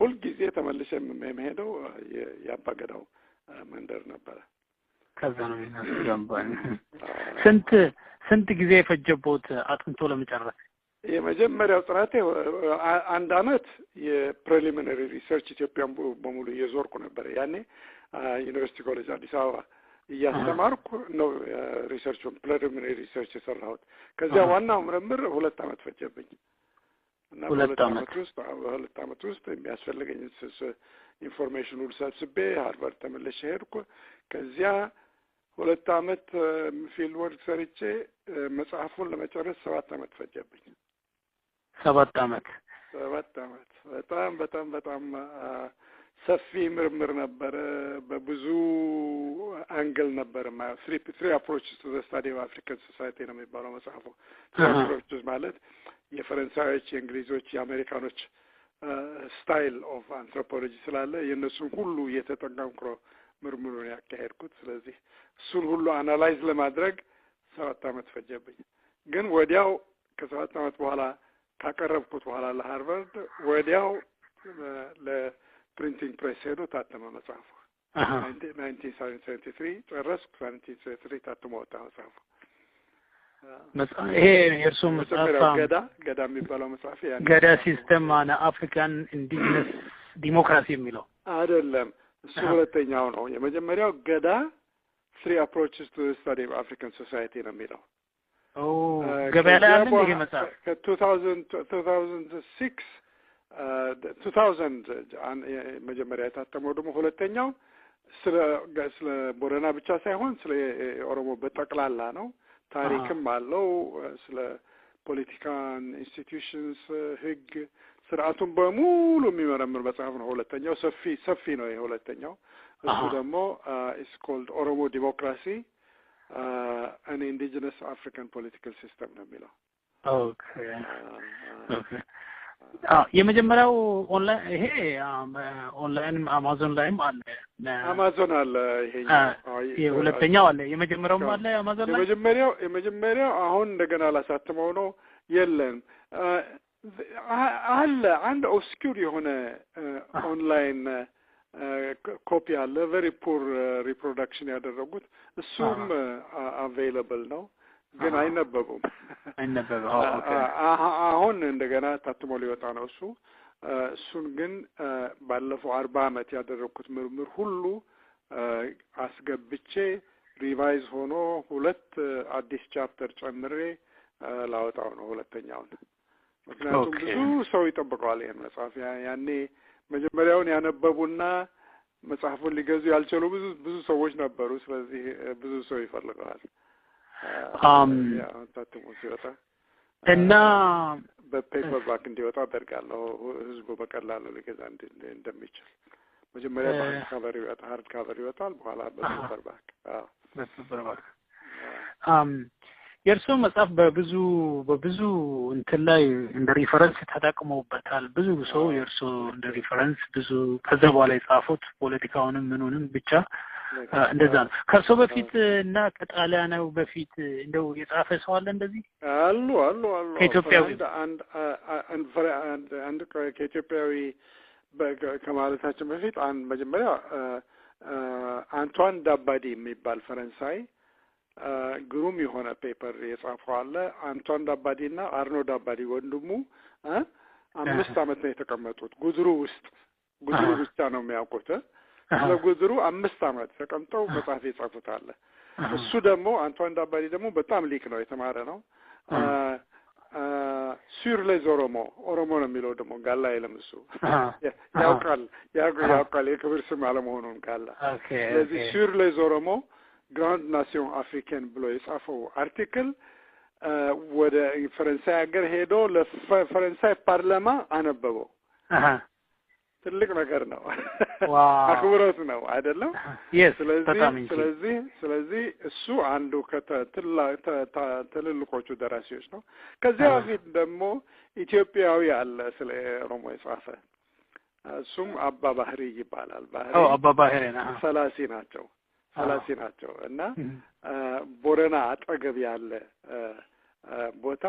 ሁል ጊዜ ተመልሼ የምሄደው የአባገዳው መንደር ነበረ። ከዛ ነው የሚያስገባኝ። ስንት ጊዜ የፈጀቦት አጥንቶ ለመጨረስ? የመጀመሪያው ጥናቴ 1 ዓመት የፕሪሊሚናሪ ሪሰርች ኢትዮጵያን በሙሉ እየዞርኩ ነበር። ያኔ ዩኒቨርሲቲ ኮሌጅ አዲስ አበባ እያስተማርኩ ነው ሪሰርቹን ፕሪሊሚናሪ ሪሰርች የሰራሁት። ከዚያ ዋናው ምርምር 2 ዓመት ፈጀብኝ እና በ2 ዓመት ውስጥ የሚያስፈልገኝ ኢንፎርሜሽን ሁሉ ሰብስቤ ሃርቫርድ ተመልሼ ሄድኩ። ከዚያ 2 ዓመት ፊልድ ወርክ ሰርቼ መጽሐፉን ለመጨረስ 7 ዓመት ፈጀብኝ። 7 ዓመት በጣም ሰፊ ምርምር ነበረ። በብዙ አንግል ነበር። 3 approaches to the study of African society ነው የሚባለው መጽሐፉ። 3 approaches ማለት የፈረንሳዮች፣ የእንግሊዞች፣ የአሜሪካኖች ስታይል ኦፍ አንትሮፖሎጂ ስላለ የእነሱን ሁሉ እየተጠቀምኩ ምርምሩን ያካሄድኩት። ስለዚህ እሱን ሁሉ አናላይዝ ለማድረግ 7 ዓመት ፈጀብኝ። ግን ወዲያው ከ7 ዓመት በኋላ ካቀረብኩት በኋላ ለሃርቫርድ ወዲያው ለፕሪንቲንግ ፕሬስ ሄዶ ታተመ መጽሐፉ። 1973 ጨረስኩ። 1973 ታትሞ ወጣ መጽሐፉ። ይሄ የእርሱ መጽሐፍ ገዳ የሚባለው መጽሐፍ ገዳ ሲስተም አን አፍሪካን ኢንዲጂነስ ዲሞክራሲ የሚለው አይደለም። እሱ ሁለተኛው ነው። የመጀመሪያው ገዳ 3 approaches to the study of African society ነው የሚለው። ገበያ ላይ አለ ይሄ መጽሐፍ ከ2000 መጀመሪያ የታተመው ደግሞ ሁለተኛው ስለ ቦረና ብቻ ሳይሆን ስለ ኦሮሞ በጠቅላላ ነው። ታሪክም አለው። ስለ ፖለቲካን ኢንስቲትዩሽንስ ህግ ስርዓቱን በሙሉ የሚመረምር መጽሐፍ ነው። ሁለተኛው ሰፊ ነው። የሁለተኛው እሱ ደግሞ is called ኦሮሞ ዲሞክራሲ an indigenous African political system ነው የሚለው። ኦኬ የመጀመሪያው ኦንላይን ይሄ ኦንላይን አማዞን ላይም አለ። አማዞን አለ። ይሄኛው የሁለተኛው አለ። የመጀመሪያውም አለ አማዞን ላይ። የመጀመሪያው አሁን እንደገና ላሳተመው ነው። የለም አለ አንድ ኦብስኩር የሆነ ኦንላይን ኮፒ አለ። ቨሪ ፑር ሪፕሮዳክሽን ያደረጉት እሱም አቬይለብል ነው፣ ግን አይነበቡም። አሁን እንደገና ታትሞ ሊወጣ ነው እሱ። እሱን ግን ባለፈው 40 ዓመት ያደረኩት ምርምር ሁሉ አስገብቼ ሪቫይዝ ሆኖ 2 አዲስ ቻፕተር ጨምሬ ላወጣው ነው ሁለተኛውን። ምክንያቱም ብዙ ሰው ይጠብቀዋል ይሄን መጽሐፍ። ያኔ መጀመሪያውን ያነበቡና መጽሐፉን ሊገዙ ያልቻሉ ብዙ ሰዎች ነበሩ። ስለዚህ ብዙ ሰው ይፈልገዋል። ታትሞ ሲወጣ እና በፔፐር ባክ እንዲወጣ አደርጋለሁ፣ ህዝቡ በቀላሉ ሊገዛ እንደሚችል። መጀመሪያ ሃርድ ካቨር ይወጣል፣ በኋላ በፔፐር ባክ። የእርስዎ መጽሐፍ በብዙ እንትን ላይ እንደ ሪፈረንስ ተጠቅመውበታል። ብዙ ሰው የእርስዎ እንደ ሪፈረንስ ብዙ ከዛ በኋላ የጻፉት ፖለቲካውንም ምኑንም ብቻ እንደዛ ነው። ከእርስዎ በፊት እና ከጣሊያናው በፊት እንደው የጻፈ ሰው አለ እንደዚህ? አሉ ከኢትዮጵያዊ አንድ ከኢትዮጵያዊ ከማለታችን በፊት አንድ መጀመሪያ አንቷን ዳባዲ የሚባል ፈረንሳይ ግሩም የሆነ ፔፐር የጻፈው አለ። አንቷን ዳባዲና አርኖ ዳባዲ ወንድሙ 5 ዓመት ነው የተቀመጡት ጉድሩ ውስጥ። ጉድሩ ብቻ ነው የሚያውቁት። ለጉድሩ 5 ዓመት ተቀምጠው መጽሐፍ የጻፉት አለ። እሱ ደግሞ አንቷን ዳባዲ ደግሞ በጣም ሊቅ ነው፣ የተማረ ነው። ሱር ሌዝ ኦሮሞ ነው የሚለው ደግሞ ጋላ አይልም እሱ። ያውቃል የክብር ስም አለመሆኑን ጋላ። ስለዚህ ሱር ሌዝ ኦሮሞ ግራንድ ናሲዮን አፍሪካን ብሎ የጻፈው አርቲክል ወደ ፈረንሳይ ሀገር ሄዶ ለፈረንሳይ ፓርላማ አነበበው። ትልቅ ነገር ነው። አክብሮት ነው አይደለም? ስለዚህ እሱ አንዱ ከትልልቆቹ ደራሲዎች ነው። ከዚያ በፊት ደግሞ ኢትዮጵያዊ አለ ስለ ኦሮሞ የጻፈ፣ እሱም አባ ባህሪ ይባላል። አባ ባህሪ ሰላሲ ናቸው እና ቦረና አጠገብ ያለ ቦታ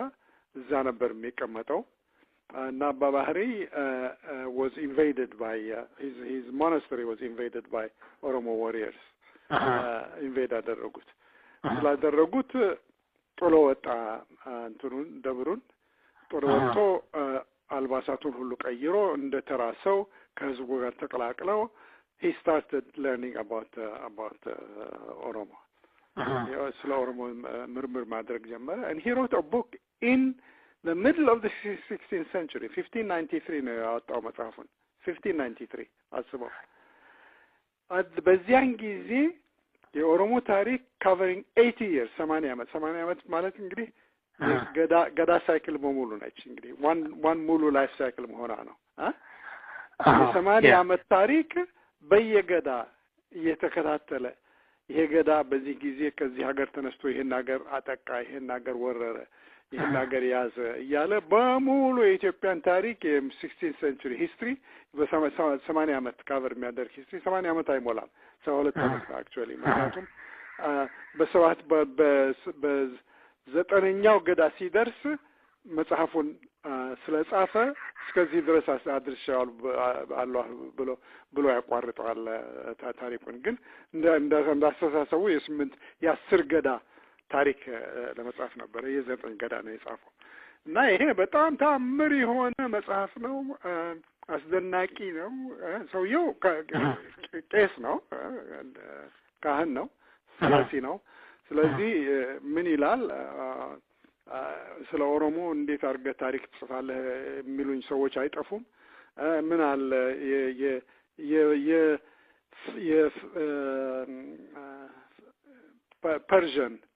እዛ ነበር የሚቀመጠው። እና አባ ባህሪ was invaded by his monastery was invaded by Oromo warriors. invade አደረጉት። ስላደረጉት ጦሎ ወጣ እንትኑን ደብሩን ጦሎ ወጥቶ አልባሳቱን ሁሉ ቀይሮ እንደ ተራሰው ከህዝቡ ጋር ተቀላቅለው he started learning about Oromo. ስለ ኦሮሞ ምርምር ማድረግ ጀመረ. And he wrote a book in the middle of the 16th century. 1593 ነው ያወጣው መጽሐፉን። 1593 አስበው። በዚያን ጊዜ የኦሮሞ ታሪክ covering 80 years 80 ዓመት ማለት እንግዲህ ገዳ ሳይክል በሙሉ ነች። እንግዲህ one ሙሉ ላይፍ ሳይክል መሆኗ ነው። የ80 ዓመት ታሪክ በየገዳ እየተከታተለ ይሄ ገዳ በዚህ ጊዜ ከዚህ ሀገር ተነስቶ ይሄን ሀገር አጠቃ፣ ይሄን ሀገር ወረረ፣ ይሄን ሀገር ያዘ እያለ በሙሉ የኢትዮጵያን ታሪክ የ16th century history በ80 ዓመት ካቨር የሚያደርግ history 80 ዓመት አይሞላም፣ 72 ዓመት actually። ምክንያቱም በ9ኛው ገዳ ሲደርስ መጽሐፉን ስለጻፈ እስከዚህ ድረስ አድርሻለሁ አላህ ብሎ ያቋርጠዋል ታሪኩን። ግን እንዳስተሳሰቡ የ10 ገዳ ታሪክ ለመጻፍ ነበር። የ9 ገዳ ነው የጻፈው እና ይሄ በጣም ታምር የሆነ መጽሐፍ ነው። አስደናቂ ነው። ሰውየው ቄስ ነው፣ ካህን ነው፣ ሰላሲ ነው። ስለዚህ ምን ይላል? ስለ ኦሮሞ እንዴት አድርገህ ታሪክ ትጽፋለህ የሚሉኝ ሰዎች አይጠፉም። ምን አለ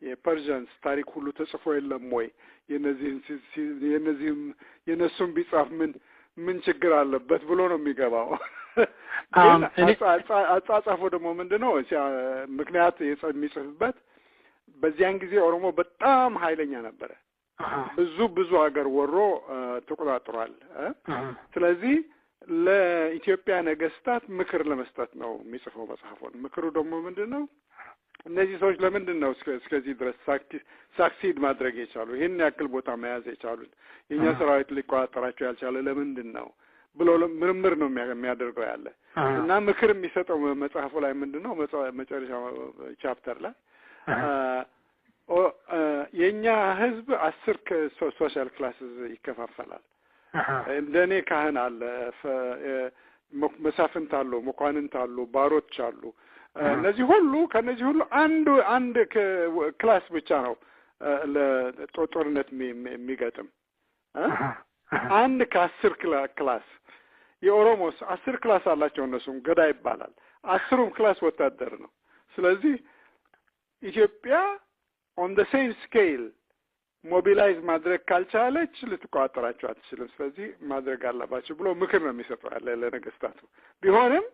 የፐርዥንስ ታሪክ ሁሉ ተጽፎ የለም ወይ የነሱም ቢጻፍ ምን ችግር አለበት ብሎ ነው የሚገባው አጻጻፉ ደግሞ ምንድነው ምክንያት የሚጽፍበት በዚያን ጊዜ ኦሮሞ በጣም ኃይለኛ ነበር ብዙ ሀገር ወሮ ተቆጣጥሯል ስለዚህ ለኢትዮጵያ ነገስታት ምክር ለመስጠት ነው የሚጽፈው መጽሐፉን ምክሩ ደግሞ ምንድነው እነዚህ ሰዎች ለምንድነው እስከዚህ ድረስ ሳክሲድ ማድረግ የቻሉ ይሄን ያክል ቦታ መያዝ የቻሉት የኛ ሰራዊት ሊቋጠራቸው ያልቻለ ለምንድነው ብሎ ምርምር ነው የሚያደርገው ያለ እና ምክር የሚሰጠው መጽሐፉ ላይ ምንድነው መጨረሻው ቻፕተር ላይ የኛ ህዝብ 10 ሶሻል ክላስስ ይከፋፈላል እንደኔ ካህን አለ መሳፍንት አሉ መኳንንት አሉ ባሮች አሉ እነዚህ ሁሉ ከነዚህ ሁሉ አንድ ክላስ ብቻ ነው ለጦርነት የሚገጥም አንድ ከ10 ክላስ የኦሮሞስ 10 ክላስ አላቸው እነሱም ገዳ ይባላል 10ም ክላስ ወታደር ነው ስለዚህ ኢትዮጵያ on the same scale mobilize ማድረግ ካልቻለች ልትቋጠራቸው አትችልም ስለዚህ ማድረግ አለባቸው ብሎ ምክር ነው የሚሰጠው ያለ ለነገስታቱ ቢሆንም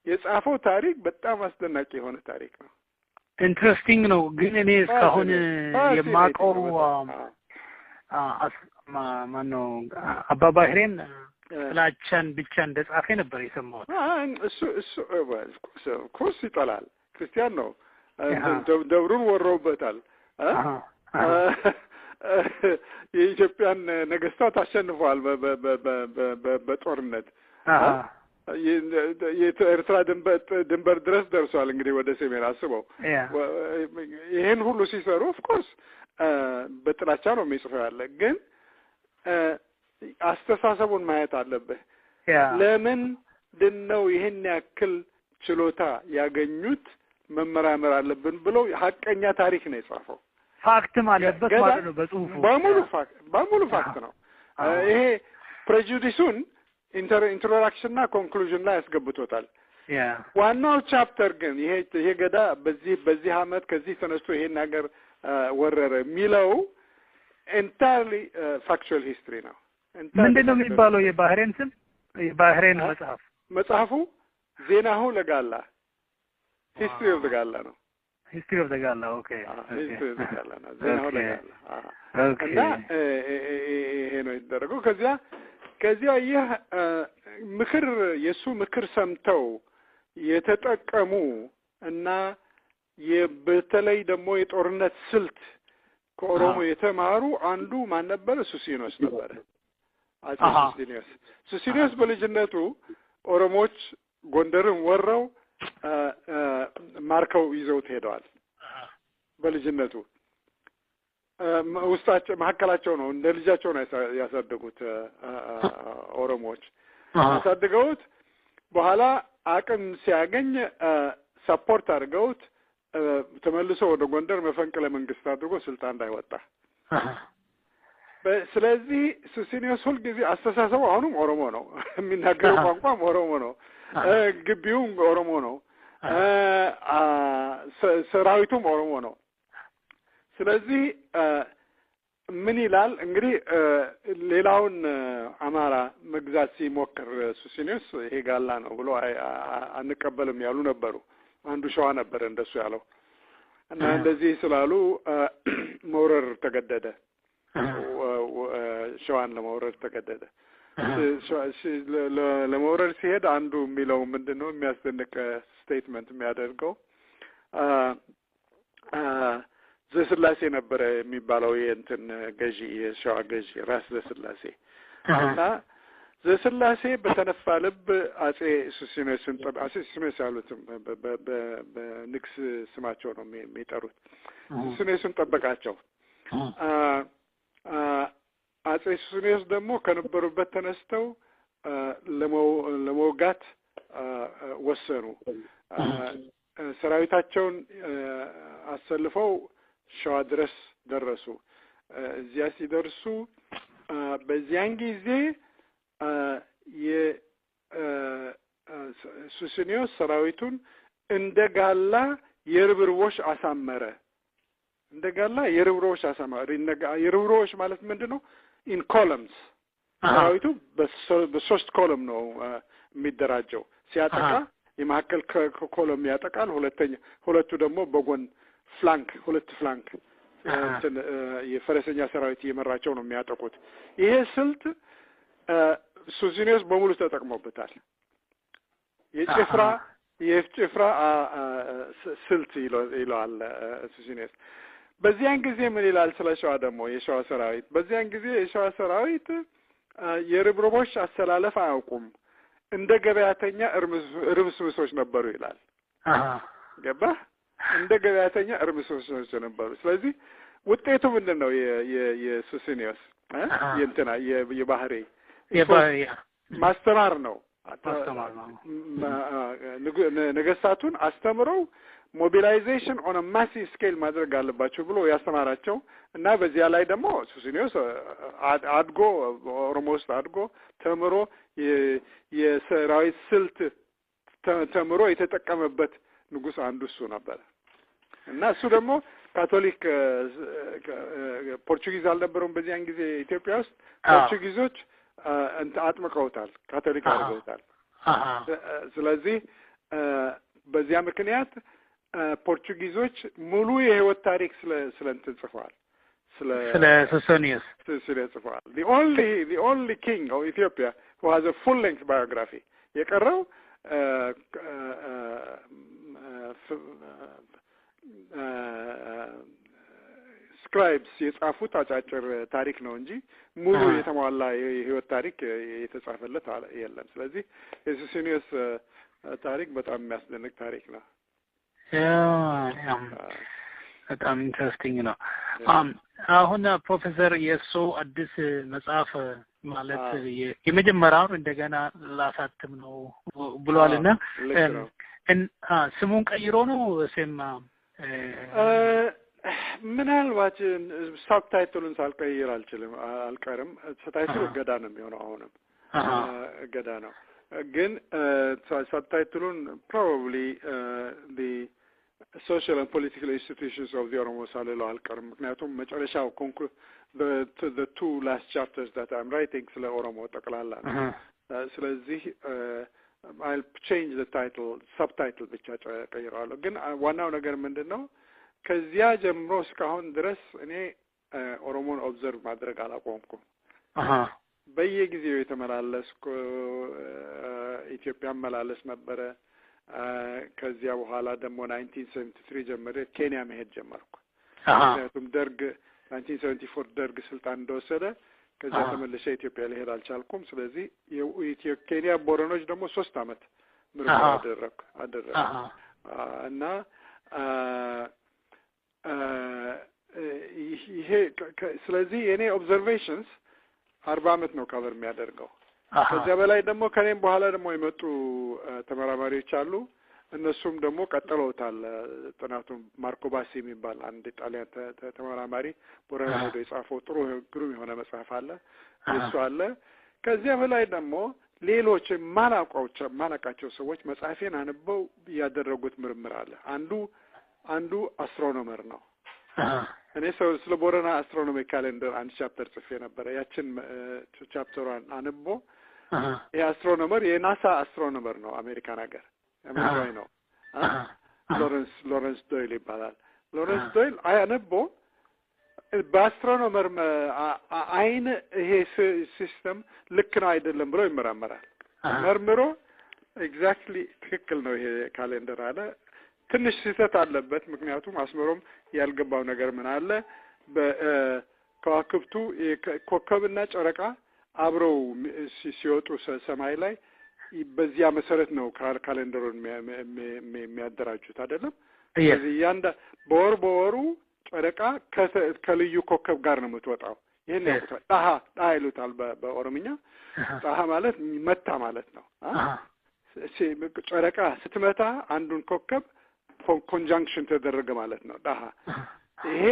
የጻፈው ታሪክ በጣም አስደናቂ የሆነ ታሪክ ነው ኢንትረስቲንግ ነው ግን እኔ እስካሁን የማውቀው ማነው አባባህሬን ጥላቻን ብቻ እንደጻፈ ነበር የሰማሁት እሱ ኮርስ ይጠላል ክርስቲያን ነው ደብሩን ወሮበታል የኢትዮጵያን ነገስታት አሸንፈዋል በጦርነት የኤርትራ ድንበር ድረስ ደርሷል እንግዲህ ወደ ሰሜን አስበው ይሄን ሁሉ ሲሰሩ ኦፍ ኮርስ በጥላቻ ነው የሚጽፈው ያለ ግን አስተሳሰቡን ማየት አለበት ለምን ደነው ይሄን ያክል ችሎታ ያገኙት መመራመር አለብን ብሎ ሐቀኛ ታሪክ ነው የጻፈው ፋክትም አለበት ማለት ነው በጽሁፉ በሙሉ ፋክት ነው ይሄ ፕሬጁዲሱን ኢንትሮዳክሽን እና ኮንክሉዥን ላይ ያስገብቶታል ዋናው ቻፕተር ግን ይሄ ገዳ በዚህ አመት ከዚህ ተነስቶ ይሄን ነገር ወረረ ሚለው entirely factual history ነው ምንድነው የሚባለው የባህሬን ስም የባህሬን መጽሐፉ ዜናሁ ለጋላ history of the Galla ነው history of the Galla okay history of the Galla ነው ዜናሁ ለጋላ እና ይሄ ነው ይደረገው ከዚያ ይህ ምክር የሱ ምክር ሰምተው የተጠቀሙ እና በተለይ ደግሞ የጦርነት ስልት ከኦሮሞ የተማሩ አንዱ ማን ነበር ሱሲኒዮስ ነበር ሱሲኒዮስ በልጅነቱ ኦሮሞች ጎንደርን ወረው ማርከው ይዘውት ሄደዋል በልጅነቱ ውስጣቸው መሐከላቸው ነው እንደ ልጃቸው ነው ያሳደጉት ኦሮሞዎች ያሳደጉት በኋላ አቅም ሲያገኝ ሰፖርት አድርገውት ተመልሶ ወደ ጎንደር መፈንቅለ መንግስት አድርጎ ስልጣን ላይ ወጣ ስለዚህ ሱሲኒዮስ ሁሉ ጊዜ አስተሳሰቡ አሁንም ኦሮሞ ነው የሚናገረው ቋንቋም ኦሮሞ ነው ግቢውም ኦሮሞ ነው ሰራዊቱም ኦሮሞ ነው ስለዚህ ምን ይላል እንግዲህ ሌላውን አማራ መግዛት ሲሞክር ሱሲኒዮስ ይሄ ጋላ ነው ብሎ አንቀበልም ያሉ ነበሩ አንዱ ሸዋ ነበር እንደሱ ያለው እና እንደዚህ ስላሉ መውረር ተገደደ ሸዋን ለመውረር ተገደደ ለመውረር ሲሄድ አንዱ የሚለው ምንድነው የሚያስደንቅ ስቴትመንት የሚያደርገው ዘስላሴ ነበር የሚባለው የእንትን ገዢ የሸዋ ገዢ ራስ ዘስላሴ እና ዘስላሴ በተነፋ ልብ አጼ ሱሲኒዮስን አጼ ሱሲኒዮስ ያሉትም በንግስ ስማቸው ነው የሚጠሩት ሱሲኒዮስን ጠበቃቸው አጼ ሱሲኒዮስ ደግሞ ከነበሩበት ተነስተው ለመውጋት ወሰኑ ሰራዊታቸውን አሰልፈው ሸዋ ድረስ ደረሱ እዚያ ሲደርሱ በዚያን ጊዜ ሱሲኒዮስ ሰራዊቱን እንደጋላ የርብርቦሽ አሳመረ እንደገና የርብሮዎች አሰማ የርብሮዎች ማለት ምንድነው in columns ሰራዊቱ በሶስት ኮለም ነው የሚደራጀው ሲያጠቃ የማከል ኮለም ያጠቃል ሁለቱ ደግሞ በጎን ፍላንክ ሁለት ፍላንክ የፈረሰኛ ሰራዊት እየመራቸው ነው የሚያጠቁት ይሄ ስልት ሱሲኒዮስ በሙሉ ተጠቅሞበታል የጭፍራ ስልት ይላል ሱሲኒዮስ በዚያን ጊዜ ምን ይላል ስለሻው ደግሞ የሻው ሰራዊት በዚያን ጊዜ የሻው ሰራዊት የርብሮቦች አሰላለፍ አያውቁም እንደ ገበያተኛ እርምስምሶች ነበሩ ይላል ገባ እንደ ገበያተኛ እርምስምሶች ነበሩ ስለዚህ ውጤቱ ምንድነው የሱሲኒዮስ የእንትና የባህሪ ማስተማር ነው ነገስታቱን አስተምረው ሞቢላይዜሽን ኦን አ ማሲቭ ስኬል ማድረግ አለባቸው ብሎ ያስተማራቸው እና በዚያ ላይ ደግሞ ሱሲኒዮስ አድጎ ኦሮሞስ አድጎ ተምሮ የሰራዊት ስልት ተምሮ የተጠቀመበት ንጉስ አንዱ እሱ ነበር እና እሱ ደግሞ ካቶሊክ ፖርቹጊዝ አልነበረም በዚያን ጊዜ ኢትዮጵያ ውስጥ ፖርቹጊዞች አጥምቀውታል ካቶሊክ አድርገውታል ስለዚህ በዚያ ምክንያት ፖርቹጊዞች ሙሉ የህይወት ታሪክ ስለእንትን ጽፈዋል ስለ ሱሲኒዮስ ጽፈዋል the only king of Ethiopia who has a full length biography የቀረው ስክራይብስ የጻፉት አጫጭር ታሪክ ነው እንጂ ሙሉ የተሟላ የህይወት ታሪክ የተጻፈለት የለም ስለዚህ የሱሲኒዮስ ታሪክ በጣም የሚያስደንቅ ታሪክ ነው በጣም ኢንተረስቲንግ ነው አሁን ፕሮፌሰር የሶ አዲስ መጽሐፍ ማለት የመጀመሪያው እንደገና ላሳትም ነው ብሏልና ስሙን ቀይሮ ነው ሰማ ምናልባት ሳብታይትሉን ሳልቀይር አልቀርም ሳብታይትሉ ገዳ ነው የሚሆነው አሁንም ገዳ ነው ግን ሳብታይትሉን probably the social and political institutions of the Oromo Salelo alqarim ምክንያቱም መጨረሻው the two last chapters that I'm writing ስለ ኦሮሞ ጠቅላላ ስለዚህ I'll change the title subtitle ብቻ ቀይራለሁ ግን ዋናው ነገር ምንድነው ከዚያ ጀምሮ እስካሁን ድረስ እኔ ኦሮሞን ኦብዘርቭ ማድረግ አላቆምኩም በየጊዜው የተመላለስኩ ኢትዮጵያ መላለስ ነበረ ከዚያ በኋላ ደግሞ 1973 ጀምሬ ኬንያ መሄድ ጀመርኩ ምክንያቱም ደርግ 1974 ደርግ ስልጣን እንደወሰደ ከዚያ ተመልሼ ኢትዮጵያ ልሄድ አልቻልኩም ስለዚህ ኬንያ ቦረኖች ደግሞ 3 አመት ምርመራ አደረኩ እና ይሄ ስለዚህ የኔ ኦብዘርቬሽንስ 40 አመት ነው ከቨር የሚያደርገው ከዚያ በላይ ደግሞ ከኔም በኋላ ደግሞ የመጡ ተመራማሪዎች አሉ እነሱም ደግሞ ቀጥለውታል ጥናቱን ማርኮ ባሲ የሚባል አንድ ጣሊያን ተመራማሪ ቦረና ሄዶ የጻፈው ጥሩ ግሩም የሆነ መጽሐፍ አለ እሱ አለ ከዚያ በላይ ደግሞ ሌሎች ማላቃቸው ሰዎች መጽሐፌን አንበው ያደረጉት ምርምር አለ አንዱ አስትሮኖመር ነው እኔ ስለ ቦረና አስትሮኖሚ ካሌንደር አንድ ቻፕተር ጽፌ ነበር ያችን ቻፕተሯን አንቦ የአስትሮኖመር የናሳ አስትሮኖመር ነው አሜሪካን ሀገር አሜሪካዊ ነው ሎረንስ ዶይል ይባላል ሎረንስ ዶይል አንቦ በአስትሮኖመር አይን ይሄ ሲስተም ልክ ነው አይደለም ብሎ ይመራመራል መርምሮ ኤግዛክትሊ ትክክል ነው ይሄ ካሌንደር አለ ትንሽ ስህተት አለበት ምክንያቱም አስመሮም ያልገባው ነገር ምን አለ በከዋክብቱ ኮከብና ጨረቃ አብረው ሲወጡ ሰማይ ላይ በዚያ መሰረት ነው ካሌንደሩን የሚያደራጁት አይደለም ስለዚህ በወሩ ጨረቃ ከልዩ ኮከብ ጋር ነው የምትወጣው ይሄን ያውቁታል ጣሃ ይሉታል በኦሮምኛ ጣሃ ማለት መታ ማለት ነው ጨረቃ ስትመታ አንዱን ኮከብ conjunction ተደረገ ማለት ነው ዳሃ ይሄ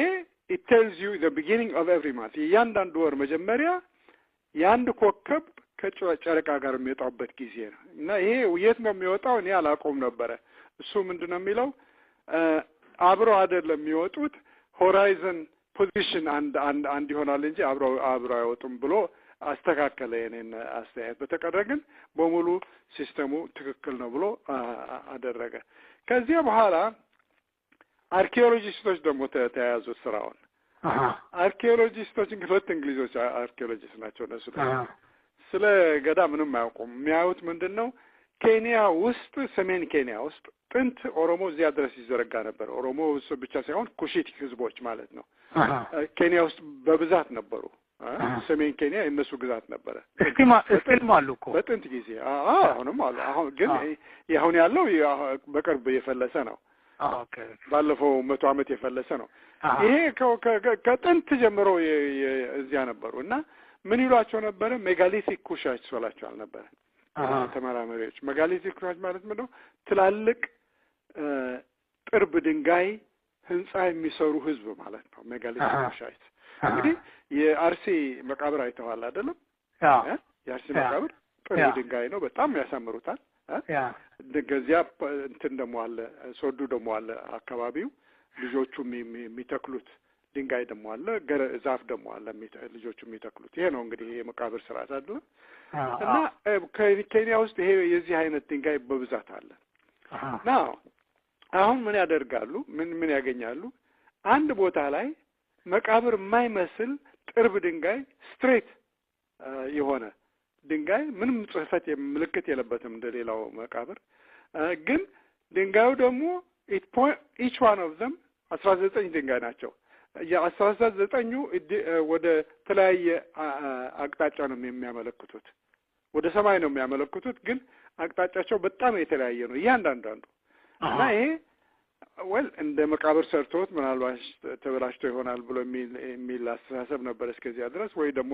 it tells you the beginning of every month ያንዳንዱ ወር መጀመሪያ ያንድ ኮከብ ከጨረቃ ጋር የሚወጣበት ጊዜ ነው እና ይሄ የት ነው የሚወጣው እኔ አላቆም ነበር እሱ ምንድነው የሚለው አብሮ አይደለም የሚወጡት ሆራይዘን ፖዚሽን አንድ ይሆናል እንጂ አብረው አይወጡም ብሎ አስተካከለ የኔን አስተያየት። በተቀረ ግን በሙሉ ሲስተሙ ትክክል ነው ብሎ አደረገ። ከዚያ በኋላ አርኪኦሎጂስቶች ደግሞ ተያያዙት ስራውን። አርኪኦሎጂስቶች ሁለት እንግሊዞች አርኪኦሎጂስት ናቸው። እነሱ ስለ ገዳ ምንም አያውቁም። የሚያዩት ምንድነው ኬንያ ውስጥ ሰሜን ኬንያ ውስጥ ጥንት ኦሮሞ እዚያ ድረስ ይዘረጋ ነበር። ኦሮሞ ብቻ ሳይሆን ኩሺቲክ ህዝቦች ማለት ነው ኬንያ ውስጥ በብዛት ነበሩ። ሰሜን ኬንያ የነሱ ግዛት ነበረ። እስቲም አሉ እኮ በጥንት ጊዜ። አሁንም አሉ። አሁን ግን አሁን ያለው በቅርብ የፈለሰ ነው። ባለፈው 100 ዓመት የፈለሰ ነው። ይሄ ከጥንት ጀምሮ እዚያ ነበሩ እና ምን ይሏቸው ነበረ? ሜጋሊቲክ ኩሻች ይሏቸዋል ነበረ ተመራማሪዎች። ሜጋሊቲክ ኩሻች ማለት ምንድነው? ትላልቅ ጥርብ ድንጋይ ህንጻ የሚሰሩ ህዝብ ማለት ነው ሜጋሊቲክ ኩሻች። እንግዲህ የአርሲ መቃብር አይተዋል አይደለም? የአርሲ መቃብር ጥርብ ድንጋይ ነው። በጣም ያሳምሩታል። እንደዚያ እንትን ደግሞ አለ፣ ሶዱ ደግሞ አለ አካባቢው ልጆቹ የሚተክሉት ድንጋይ ደግሞ አለ፣ ዛፍ ደግሞ አለ ልጆቹ የሚተክሉት። ይሄ ነው እንግዲህ የመቃብር ስርዓት አይደለም? እና ኬንያ ውስጥ ይሄ የዚህ አይነት ድንጋይ በብዛት አለ። ናው አሁን ምን ያደርጋሉ? ምን ያገኛሉ? አንድ ቦታ ላይ መቃብር የማይመስል ጥርብ ድንጋይ ስትሬት የሆነ ድንጋይ ምንም ጽሕፈት ምልክት የለበትም እንደሌላው መቃብር ግን ድንጋዩ ደግሞ each one of them 19 ድንጋይ ናቸው። የ19ኙ ወደ ተለያየ አቅጣጫ ነው የሚያመለክቱት። ወደ ሰማይ ነው የሚያመለክቱት ግን አቅጣጫቸው በጣም የተለያየ ነው እያንዳንዱ። እና ይሄ እንደ መቃብር ሰርቶት ምናልባት ተበላሽቶ ይሆናል ብሎ የሚል አስተሳሰብ ነበር እስከዚያ ድረስ። ወይ ደግሞ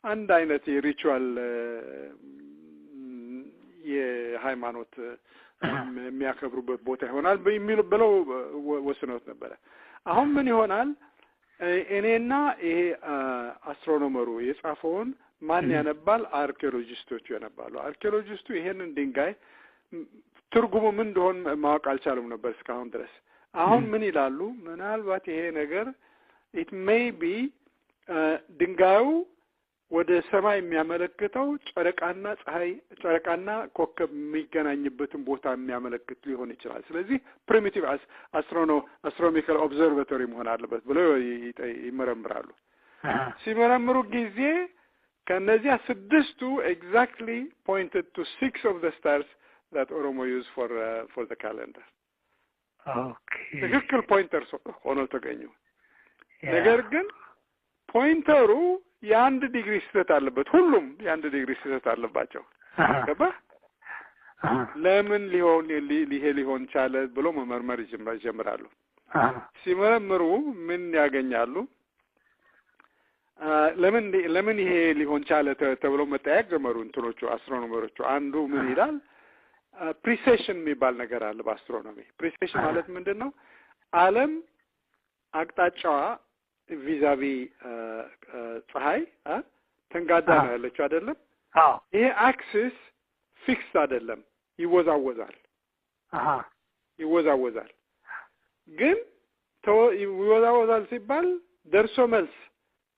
አንድ አይነት የሪቹዋል የሃይማኖት የሚያከብሩበት ቦታ ይሆናል ብለው ወስነውት ነበረ። አሁን ምን ይሆናል? እኔና ይሄ አስትሮኖመሩ የጻፈውን ማን ያነባል? አርኪኦሎጂስቶቹ ያነባሉ። አርኪኦሎጂስቱ ይሄንን ድንጋይ ትርጉሙ ምን እንደሆነ ማወቅ አልቻሉም ነበር እስካሁን ድረስ። አሁን ምን ይላሉ? ምናልባት ይሄ ነገር it may be ድንጋዩ ወደ ሰማይ የሚያመለክተው ጨረቃና ኮከብ የሚገናኝበትን ቦታ የሚያመለክት ሊሆን ይችላል። ስለዚህ ፕሪሚቲቭ አስትሮኖሚካል ኦብዘርቫቶሪ መሆን አለበት ብለው ይመረምራሉ። ሲመረምሩ ጊዜ ከነዚያ 6ቱ exactly pointed to 6 of the stars that Oromo use for the calendar. ትክክል ፖይንተር ሆነው ተገኙ። ነገር ግን ፖይንተሩ የአንድ ዲግሪ ስህተት አለበት። ሁሉም የአንድ ዲግሪ ስህተት አለባቸው። ገባ? ለምን ሊሆን ቻለ ብሎ መመርመር ይጀምራሉ። ሲመረምሩ ምን ያገኛሉ? ለምን ይሄ ሊሆን ቻለ ተብሎ መጠየቅ ጀመሩ እንትኖቹ አስትሮኖመሮቹ። አንዱ ምን ይላል? ፕሪሴሽን የሚባል ነገር አለ በአስትሮኖሚ። ፕሪሴሽን ማለት ምንድነው? ዓለም አቅጣጫዋ ቪዛቪ ፀሐይ ተንጋዳ ነው ያለችው አይደለም? ይሄ አክሲስ ፊክስድ አይደለም፣ ይወዛወዛል። ግን ይወዛወዛል ሲባል ደርሶ መልስ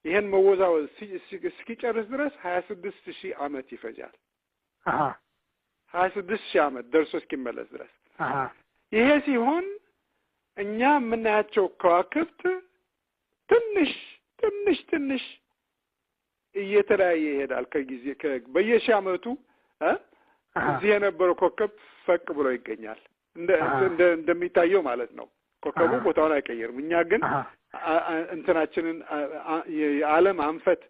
ይሄን መወዛወዝ እስኪጨርስ ድረስ 26000 ዓመት ይፈጃል። 26000 ዓመት ደርሶ እስኪመለስ ድረስ። ይሄ ሲሆን እኛ የምናያቸው ከዋክብት ትንሽ እየተለያየ ይሄዳል ከጊዜ በየሺህ ዓመቱ እዚህ የነበረው ኮከብ ፈቅ ብሎ ይገኛል እንደሚታየው ማለት ነው። ኮከቡ ቦታውን አይቀየርም። እኛ ግን እንትናችንን የዓለም አንፈት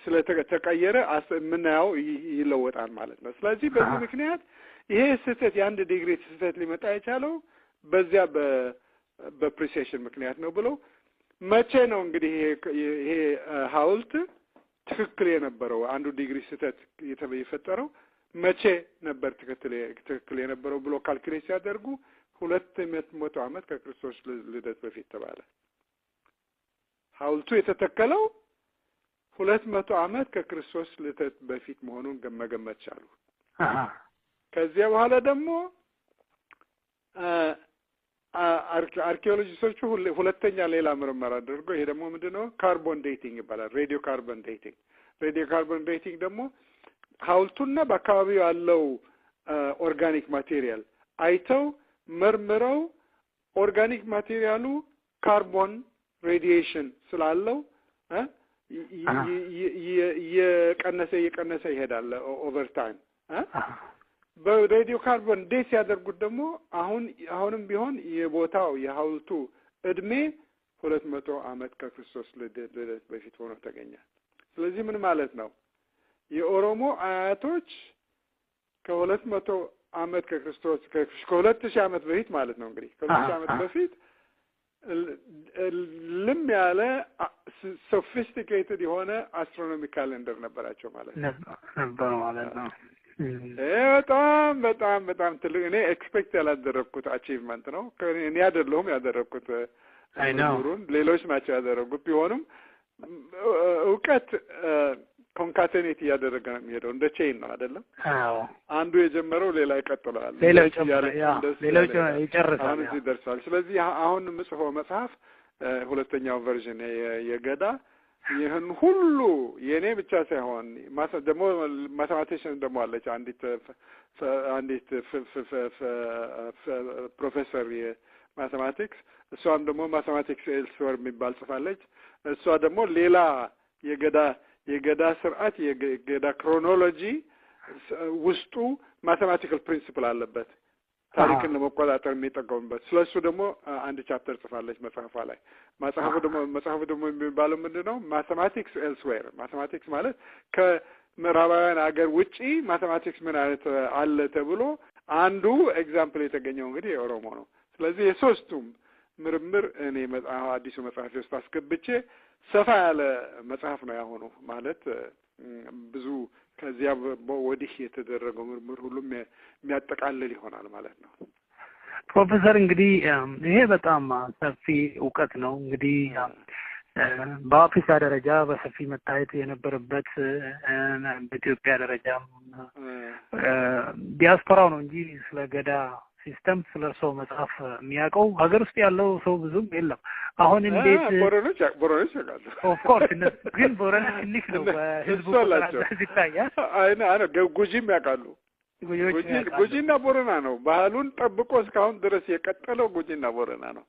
ስለተቀየረ የምናየው ይለወጣል ማለት ነው። ስለዚህ በዚህ ምክንያት ይሄ ስህተት የአንድ ዲግሪ ስህተት ሊመጣ የቻለው በዚያ በፕሪሴሽን ምክንያት ነው ብለው መቼ ነው እንግዲህ ይሄ ሐውልት ትክክል የነበረው አንዱ ዲግሪ ስህተት የፈጠረው መቼ ነበር ትክክል የነበረው ብሎ ካልኩሌት ሲያደርጉ 200 ዓመት ከክርስቶስ ልደት በፊት ተባለ። ሐውልቱ የተተከለው 200 ዓመት ከክርስቶስ ልደት በፊት መሆኑን መገመት ቻሉ። ከዚያ በኋላ ደግሞ አርኪኦሎጂስቶቹ ሁለተኛ ሌላ ምርመራ አድርጎ ይሄ ደግሞ ምንድነው ካርቦን ዴቲንግ ይባላል። ሬዲዮ ካርቦን ዴቲንግ ደግሞ ሐውልቱና በአካባቢው ያለው ኦርጋኒክ ማቴሪያል አይተው መርምረው ኦርጋኒክ ማቴሪያሉ ካርቦን ሬዲዬሽን ስላለው የቀነሰ ይሄዳል ኦቨር ታይም በሬዲዮ ካርቦን ዴት ያደርጉት ደግሞ አሁንም ቢሆን የቦታው የሐውልቱ እድሜ 200 ዓመት ከክርስቶስ ልደት በፊት ሆኖ ተገኘ። ስለዚህ ምን ማለት ነው? የኦሮሞ አያቶች ከ200 ዓመት ከክርስቶስ ከ2000 ዓመት በፊት ማለት ነው እንግዲህ ከ2000 ዓመት በፊት ልም ያለ ሶፊስቲኬትድ የሆነ አስትሮኖሚካል ካሌንደር ነበራቸው ማለት ነው። በጣም ትልቅ እኔ ኤክስፔክት ያላደረኩት አቺቭመንት ነው። እኔ አይደለሁም ያደረኩት አይኖሩን ሌሎች ናቸው ያደረጉት። ቢሆንም እውቀት ኮንካቴኔት እያደረገ ነው የሚሄደው እንደ ቼን ነው አይደለም? አዎ አንዱ የጀመረው ሌላ ይቀጥላል፣ ሌላው ይጨርሳል፣ እዚህ ደርሷል። ስለዚህ አሁን የምጽፈው መጽሐፍ ሁለተኛው ቨርዥን የገዳ ይህን ሁሉ የኔ ብቻ ሳይሆን ደግሞ ማቴማቲሽን ደግሞ አለች አንዲት ፕሮፌሰር የማቴማቲክስ እሷም ደግሞ ማቴማቲክስ ኤልስዌር የሚባል ጽፋለች። እሷ ደግሞ ሌላ የገዳ ስርዓት የገዳ ክሮኖሎጂ ውስጡ ማቴማቲካል ፕሪንሲፕል አለበት ታሪክን ለመቆጣጠር የሚጠቀሙበት። ስለሱ ደግሞ አንድ ቻፕተር ጽፋለች መጽሐፏ ላይ። መጽሐፉ ደግሞ የሚባለው ምንድነው? ማቴማቲክስ ኤልስዌር። ማቴማቲክስ ማለት ከምዕራባውያን ሀገር ውጪ ማቴማቲክስ ምን አይነት አለ ተብሎ አንዱ ኤግዛምፕል የተገኘው እንግዲህ የኦሮሞ ነው። ስለዚህ የሶስቱም ምርምር እኔ አዲሱ መጽሐፍ ውስጥ አስገብቼ ሰፋ ያለ መጽሐፍ ነው ያሆኑ ማለት ብዙ ከዚያ ወዲህ የተደረገው ምርምር ሁሉም የሚያጠቃልል ይሆናል ማለት ነው። ፕሮፌሰር እንግዲህ ይሄ በጣም ሰፊ እውቀት ነው። እንግዲህ በአፍሪካ ደረጃ በሰፊ መታየት የነበረበት በኢትዮጵያ ደረጃም ዲያስፖራው ነው እንጂ ስለ ገዳ ሲስተም ስለርሶ መጽሐፍ የሚያውቀው ሀገር ውስጥ ያለው ሰው ብዙም የለም። አሁን እንዴት ቦረኖች ያውቃሉ። ኦፍ ኮርስ ግን ቦረና ትንሽ ነው በህዝቡ ሲታያ ጉጂም ያውቃሉ። ጉጂና ቦረና ነው ባህሉን ጠብቆ እስካሁን ድረስ የቀጠለው ጉጂና ቦረና ነው።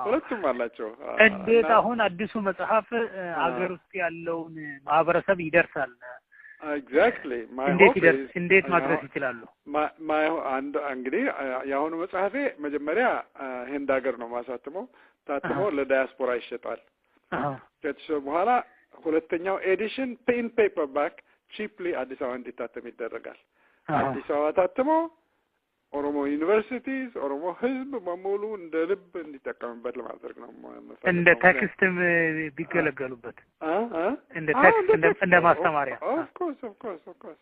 ሁለቱም አላቸው። እንዴት አሁን አዲሱ መጽሐፍ ሀገር ውስጥ ያለውን ማህበረሰብ ይደርሳል? ኤግዛክትሊ እንዴት ማድረስ ይችላሉ? እንግዲህ የአሁኑ መጽሐፌ መጀመሪያ ህንድ ሀገር ነው ማሳተመው። ታትሞ ለዳያስፖራ ይሸጣል። ከተሸጠ በኋላ ሁለተኛው ኤዲሽን ፔን ፔፐር ባክ ቺፕሊ አዲስ አበባ እንዲታተም ይደረጋል። አዲስ አበባ ታትሞ ኦሮሞ ዩኒቨርሲቲስ ኦሮሞ ህዝብ በሙሉ እንደ ልብ እንዲጠቀምበት ለማድረግ ነው። እንደ ቴክስትም ቢገለገሉበት እንደ ቴክስት እንደ ማስተማሪያ of course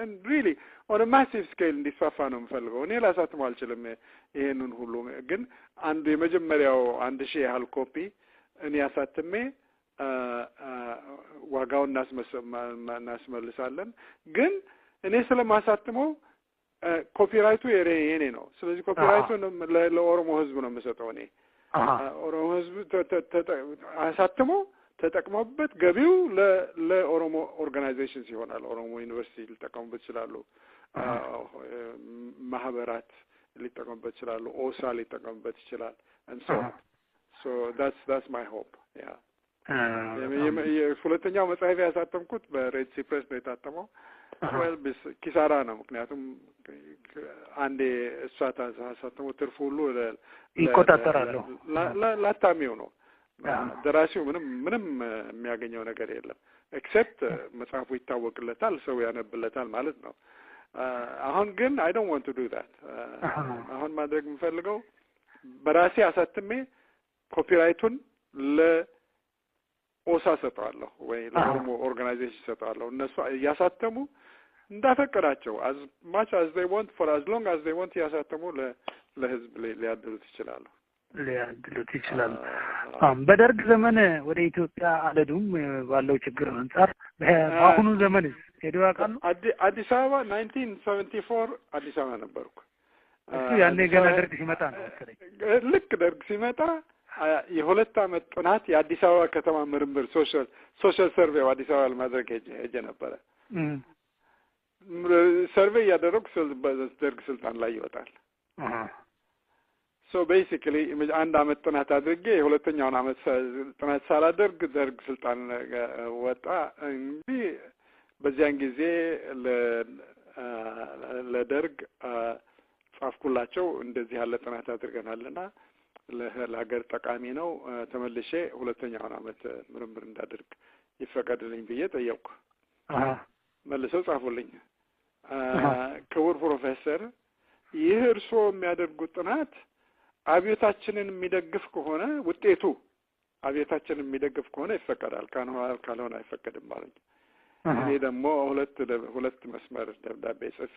and really on a massive scale እንዲስፋፋ ነው የምፈልገው። እኔ ላሳትመው አልችልም ይሄንን ሁሉ ግን አንዱ የመጀመሪያው 1000 ያህል ኮፒ እኔ አሳትሜ ዋጋውን እናስመልሳለን። ግን እኔ ስለማሳትመው ኮፒራይቱ የኔ ነው። ስለዚህ ኮፒራይቱ ለኦሮሞ ህዝብ ነው የምሰጠው እኔ። ኦሮሞ ህዝብ አሳትሞ ተጠቅመውበት ገቢው ለኦሮሞ ኦርጋናይዜሽንስ ይሆናል። ኦሮሞ ዩኒቨርሲቲ ሊጠቀሙበት ይችላሉ፣ ማህበራት ሊጠቀሙበት ይችላሉ፣ ኦሳ ሊጠቀሙበት ይችላል and so that's my hope. yeah ሁለተኛው መጽሐፍ ያሳተምኩት በሬድ ሲ ፕሬስ ነው የታተመው። ኪሳራ ነው ምክንያቱም አንዴ እሷ ታሳተመው ትርፉ ሁሉ ይቆጣጠራሉ ላታሚው ነው። ደራሲው ምንም የሚያገኘው ነገር የለም ኤክሴፕት መጽሐፉ ይታወቅለታል፣ ሰው ያነብለታል ማለት ነው። አሁን ግን I don't want to do that. አሁን ማድረግ የምፈልገው በራሴ አሳትሜ ኮፒራይቱን ለኦሳ ሰጠዋለሁ ወይ ለኦሮሞ ኦርጋናይዜሽን ሰጠዋለሁ። እነሱ ያሳተሙ እንዳፈቀዳቸው as much as they want for as long as they want ያሳተሙ ለህዝብ ሊያድሉት ይችላሉ። በደርግ ዘመን ወደ ኢትዮጵያ አለዱም ባለው ችግር አንፃር በአሁኑ ዘመን ሄደው ያውቃሉ? አዲስ አበባ 1974 አዲስ አበባ ነበርኩ። እሱ ያኔ ገና ደርግ ሲመጣ ነው መሰለኝ። ልክ ደርግ ሲመጣ የሁለት ዓመት ጥናት የአዲስ አበባ ከተማ ምርምር ሶሻል ሰርቬይ አዲስ አበባ ለማድረግ ሄጄ ነበረ። ሰርቬይ ያደረኩ ደርግ ስልጣን ላይ ይወጣል። ሶ ቤሲክሊ አንድ ዓመት ጥናት አድርጌ የሁለተኛውን ዓመት ጥናት ሳላደርግ ደርግ ስልጣን ወጣ። እንግዲህ በዚያን ጊዜ ለደርግ ጻፍኩላቸው እንደዚህ ያለ ጥናት አድርገናልና ለሀገር ጠቃሚ ነው ተመልሼ ሁለተኛውን ዓመት ምርምር እንዳደርግ ይፈቀድልኝ ብዬ ጠየቅኩ። መልሰው ጻፉልኝ። ክቡር ፕሮፌሰር ይህ እርስዎ የሚያደርጉት ጥናት አብዮታችንን የሚደግፍ ከሆነ ውጤቱ አብዮታችንን የሚደግፍ ከሆነ ይፈቀዳል፣ ካልሆነ አይፈቀድም አሉኝ። እኔ ደግሞ ሁለት መስመር ደብዳቤ ጽፌ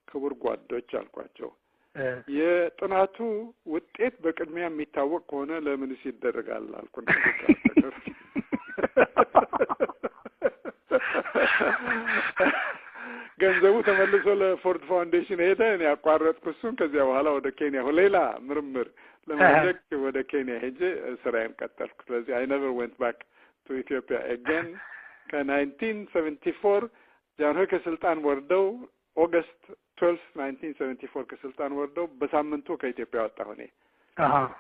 ክቡር ጓዶች አልኳቸው የጥናቱ ውጤት በቅድሚያ የሚታወቅ ከሆነ ለምንስ ይደረጋል አልኩና ገንዘቡ ተመልሶ ለፎርድ ፋውንዴሽን ሄደ። እኔ አቋረጥኩ እሱን። ከዚያ በኋላ ወደ ኬንያ ሌላ ምርምር ለማድረግ ወደ ኬንያ ሄጄ ስራዬን ቀጠልኩ። ስለዚህ I never went back to Ethiopia again። ከ1974 ጃንሆይ ከስልጣን ወርደው ኦገስት 12 1974 ከስልጣን ወርደው በሳምንቱ ከኢትዮጵያ ወጣሁ። እኔ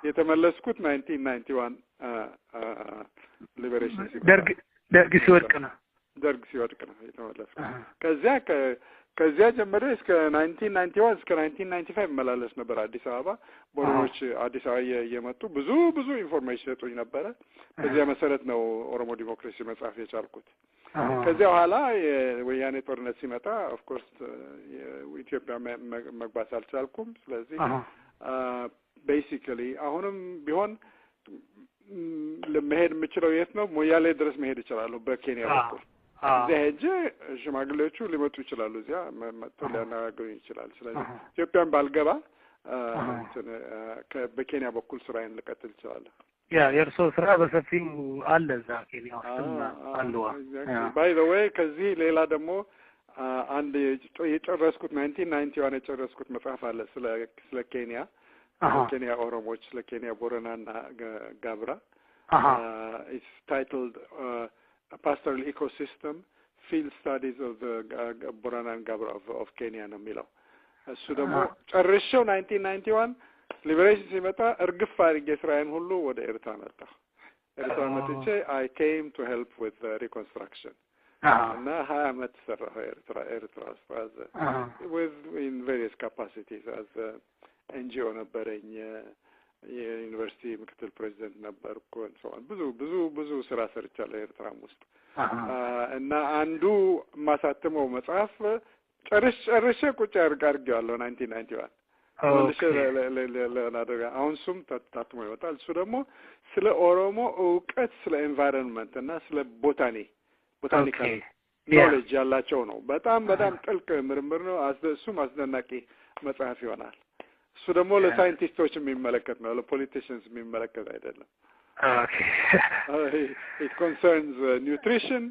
የተመለስኩት 1991 ሊበሬሽን ደርግ ሲወድቅ ነው የተመለስኩት። ከዚያ ጀምሮ እስከ 1991 እስከ 1995 መላለስ ነበር አዲስ አበባ። ቦርኖች አዲስ አበባ እየመጡ ብዙ ኢንፎርሜሽን ሰጡኝ ነበረ። በዚያ መሰረት ነው ኦሮሞ ዲሞክራሲ መጽሐፍ የቻልኩት። ከዚያ በኋላ የወያኔ ጦርነት ሲመጣ ኦፍ ኮርስ ኢትዮጵያ መግባት አልቻልኩም። ስለዚህ ቤሲካሊ አሁንም ቢሆን ለመሄድ የምችለው የት ነው? ሞያሌ ድረስ መሄድ እችላለሁ በኬንያ በኩል። እዚያ ሄጄ ሽማግሌዎቹ ሊመጡ ይችላሉ፣ እዚያ መጥተው ሊያነጋግሩኝ ይችላሉ። ስለዚህ ኢትዮጵያን ባልገባ በኬንያ በኩል ስራዬን ልቀጥል እችላለሁ። የእርስዎ ስራ በሰፊው አለ እዛ ኬንያ ውስጥም አሉ። ባይ ዘ ዌይ ከዚህ ሌላ ደግሞ አንድ የጨረስኩት 1991 የጨረስኩት መጽሐፍ አለ ስለ ኬንያ ኬንያ ኦሮሞች፣ ስለ ኬንያ ቦረናና ጋብራ። It's titled Pastoral Ecosystem Field Studies of the Borana and Gabra of Kenya ነው የሚለው። እሱ ደግሞ ጨርሼው 1991 ሊበሬሽን ሲመጣ እርግፍ አድርጌ ስራዬን ሁሉ ወደ ኤርትራ መጣሁ። ኤርትራ መጥቼ I came to help with the reconstruction እና 20 ዓመት ሰራሁ ኤርትራ ውስጥ with in various capacities as NGO ነበረኝ፣ የዩኒቨርሲቲ ምክትል ፕሬዚደንት ነበርኩ። ብዙ ስራ ሰርቻለሁ ኤርትራም ውስጥ እና አንዱ ማሳተመው መጽሐፍ ጨርሼ ቁጭ አድርጌዋለሁ 1991 አሁን እሱም ታትሞ ይወጣል። እሱ ደግሞ ስለ ኦሮሞ እውቀት፣ ስለ ኤንቫይሮንመንት እና ስለ ቦታኒካል ኖሌጅ ያላቸው ነው። በጣም ጥልቅ ምርምር ነው። እሱም አስደናቂ መጽሐፍ ይሆናል። እሱ ደግሞ ለሳይንቲስቶች የሚመለከት ነው፣ ለፖለቲሽንስ የሚመለከት አይደለም። It concerns nutrition,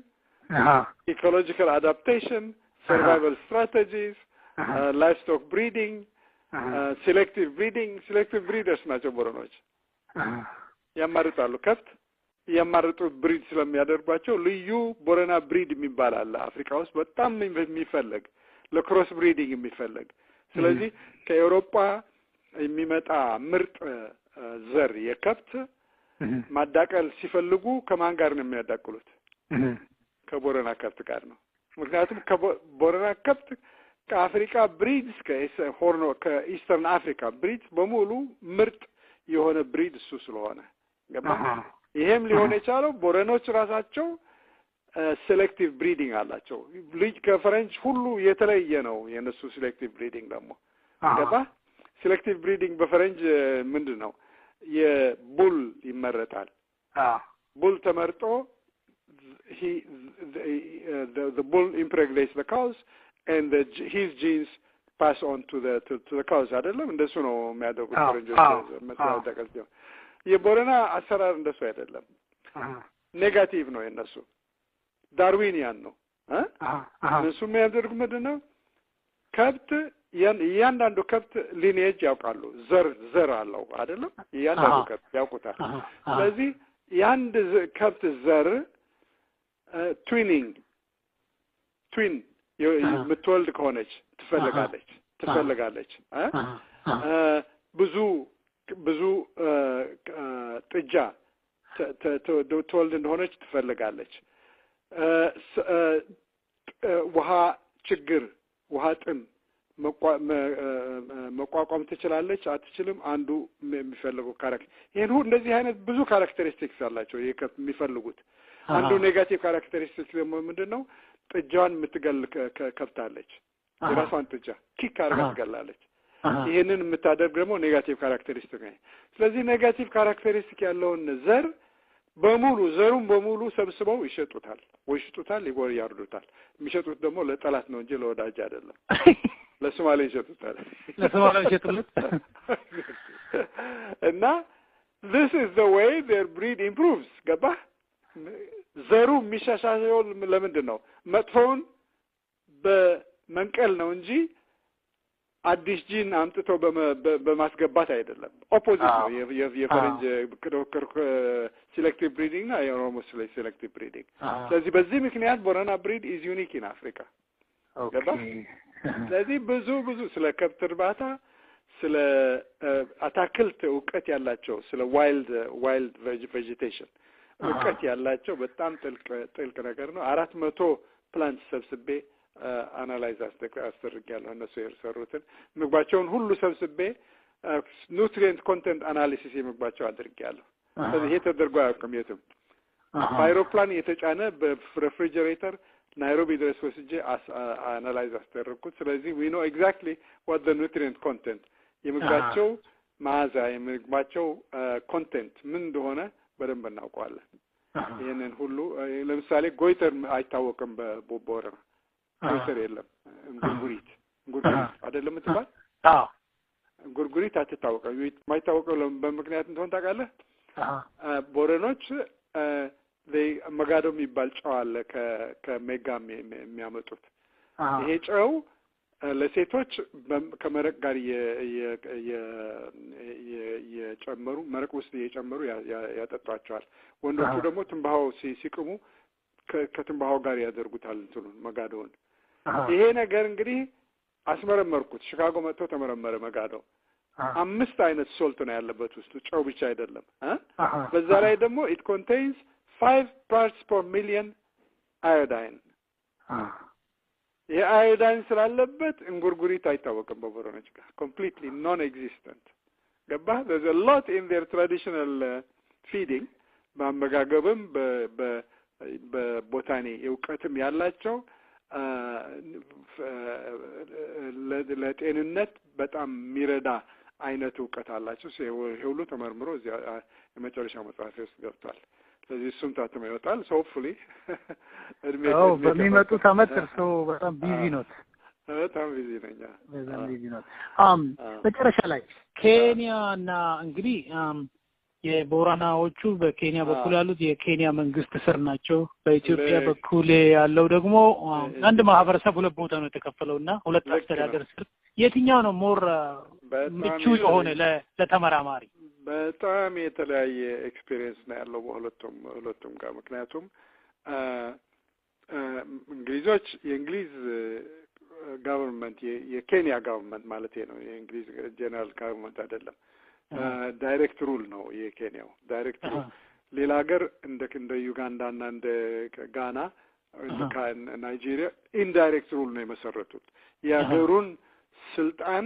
ecological adaptation, survival strategies, livestock breeding, selective breeders ናቸው ቦረኖች። ያማርጣሉ ከብት ያማርጡ ብሪድ ስለሚያደርጓቸው ልዩ ቦረና ብሪድ የሚባል አለ አፍሪካ ውስጥ በጣም የሚፈለግ ለክሮስ ብሪዲንግ የሚፈለግ። ስለዚህ ከአውሮፓ የሚመጣ ምርጥ ዘር የከብት ማዳቀል ሲፈልጉ ከማን ጋር ነው የሚያዳቅሉት? ከቦረና ከብት ጋር ነው። ምክንያቱም ከቦረና ከብት ከአፍሪካ ብሪድስ ከኢስተርን አፍሪካ ብሪድስ በሙሉ ምርጥ የሆነ ብሪድ እሱ ስለሆነ ገባ። ይሄም ሊሆን የቻለው ቦረኖች ራሳቸው ሴሌክቲቭ ብሪዲንግ አላቸው። ልጅ ከፈረንጅ ሁሉ የተለየ ነው የነሱ ሴሌክቲቭ ብሪዲንግ ደግሞ ገባ። ሴሌክቲቭ ብሪዲንግ በፈረንጅ ምንድን ነው? የቡል ይመረጣል። ቡል ተመርጦ the bull impregnates the cows and his genes pass on to the cows አይደለም? እንደሱ ነው የሚያደርጉት ፈረንጆች መጣጣቀል። የቦረና አሰራር እንደሱ አይደለም። ኔጋቲቭ ነው የነሱ፣ ዳርዊኒያን ነው። እነሱ የሚያደርጉት ምንድን ነው? ከብት ያንዳንዱ ከብት ሊኔጅ ያውቃሉ ዘር አለው አይደለም ያንዳንዱ ከብት ያውቁታል ስለዚህ ያንድ ከብት ዘር ትዊን የምትወልድ ከሆነች ትፈልጋለች ብዙ ጥጃ ትወልድ እንደሆነች ትፈልጋለች ውሃ ጥም መቋቋም ትችላለች አትችልም አንዱ የሚፈልገው ካራክተር ይሄን ሁሉ እንደዚህ አይነት ብዙ ካራክተሪስቲክስ አላቸው የሚፈልጉት አንዱ ኔጋቲቭ ካራክተሪስቲክስ ደግሞ ምንድነው ጥጃዋን የምትገል ከብታለች የራሷን ጥጃ ኪክ አድርጋ ትገላለች ይሄንን የምታደርግ ደግሞ ኔጋቲቭ ካራክተሪስቲክ ነው ስለዚህ ኔጋቲቭ ካራክተሪስቲክ ያለውን ዘሩን በሙሉ ሰብስበው ይሸጡታል ያርዱታል የሚሸጡት ደግሞ ለጠላት ነው እንጂ ለወዳጅ አይደለም ለሶማሌ ይሸጡታል እና this is the way their breed improves ገባ ዘሩ የሚሻሻለው ለምንድን ነው መጥፎውን በመንቀል ነው እንጂ አዲስ ጂን አምጥተው በማስገባት አይደለም ኦፖዚት ነው የፈረንጅ selective breeding እና የኦሮሞ selective breeding ስለዚህ በዚህ ምክንያት ቦረና breed is unique in Africa ገባ ስለዚህ ብዙ ስለ ከብት እርባታ ስለ አታክልት ዕውቀት ያላቸው ስለ wild vegetation ዕውቀት ያላቸው በጣም ጥልቅ ነገር ነው 400 ፕላንት ሰብስቤ አናላይዝ አስተርጋለሁ እነሱ የሰሩትን ምግባቸውን ሁሉ ሰብስቤ ኑትሪየንት ኮንቴንት አናሊሲስ የምግባቸው አድርጋለሁ ስለዚህ ይሄ ተደርጎ አያውቅም የትም በአይሮፕላን የተጫነ በሬፍሪጀሬተር ናይሮቢ ድረስ ወስጄ አናላይዝ አስተርኩት ስለዚህ we know exactly what the nutrient content የምግባቸው ማዛ የምግባቸው ኮንቴንት ምን እንደሆነ በደንብ እናውቀዋለን ይሄንን ሁሉ ለምሳሌ ጎይተር አይታወቅም በቦረና ጎይተር የለም እንጉርጉሪት አይደለም ትባል እንጉርጉሪት አትታወቅም የማይታወቀው በምክንያት እንደሆነ ታውቃለህ ቦረኖች መጋዶ የሚባል ጨው አለ ከሜጋም የሚያመጡት ይሄ ጨው ለሴቶች ከመረቅ ጋር የጨመሩ መረቅ ውስጥ የጨመሩ ያጠጣቸዋል ወንዶቹ ደግሞ ትንባሆ ሲቅሙ ከትንባሆ ጋር ያደርጉታል እንትኑን መጋዶውን ይሄ ነገር እንግዲህ አስመረመርኩት ሺካጎ መጥቶ ተመረመረ መጋዶ 5 አይነት ሶልት ነው ያለበት ውስጥ ጨው ብቻ አይደለም በዛ ላይ ደግሞ it contains 5 parts per million iodine የአዮዳይን ስላለበት እንጉርጉሪት አይታወቅም በቦረኖች ጋር completely non existent ገባ there's a lot in their traditional feeding በአመጋገብም በቦታኒ ዕውቀትም ያላቸው ለጤንነት በጣም ሚረዳ አይነት ዕውቀት አላቸው ሁሉ ተመርምሮ እዚያ የመጨረሻው መጽሐፍ ውስጥ ገብቷል ስለዚህ እሱም ታትሞ ይወጣል hopefully በሚመጡት አመት እርስዎ በጣም ቢዚ ነው በጣም ቢዚ ነኝ በጣም ቢዚ ነው መጨረሻ ላይ ኬንያና እንግዲህ የቦረናዎቹ በኬንያ በኩል ያሉት የኬንያ መንግስት ስር ናቸው በኢትዮጵያ በኩል ያለው ደግሞ አንድ ማህበረሰብ ሁለት ቦታ ነው የተከፈለውና ሁለት አስተዳደር ስር የትኛው ነው ሞር ምቹ የሆነ ለተመራማሪ በጣም የተለያየ ኤክስፒሪየንስ ነው ያለው በሁለቱም ጋር ምክንያቱም እንግሊዞች የእንግሊዝ government የኬንያ government ማለት ነው የእንግሊዝ ጀነራል government አይደለም ዳይሬክት ሩል ነው የኬንያው ዳይሬክት ሩል ሌላ ሀገር እንደ ዩጋንዳ እና እንደ ጋና እንደ ናይጄሪያ ኢንዳይሬክት ሩል ነው የመሰረቱት የሀገሩን ስልጣን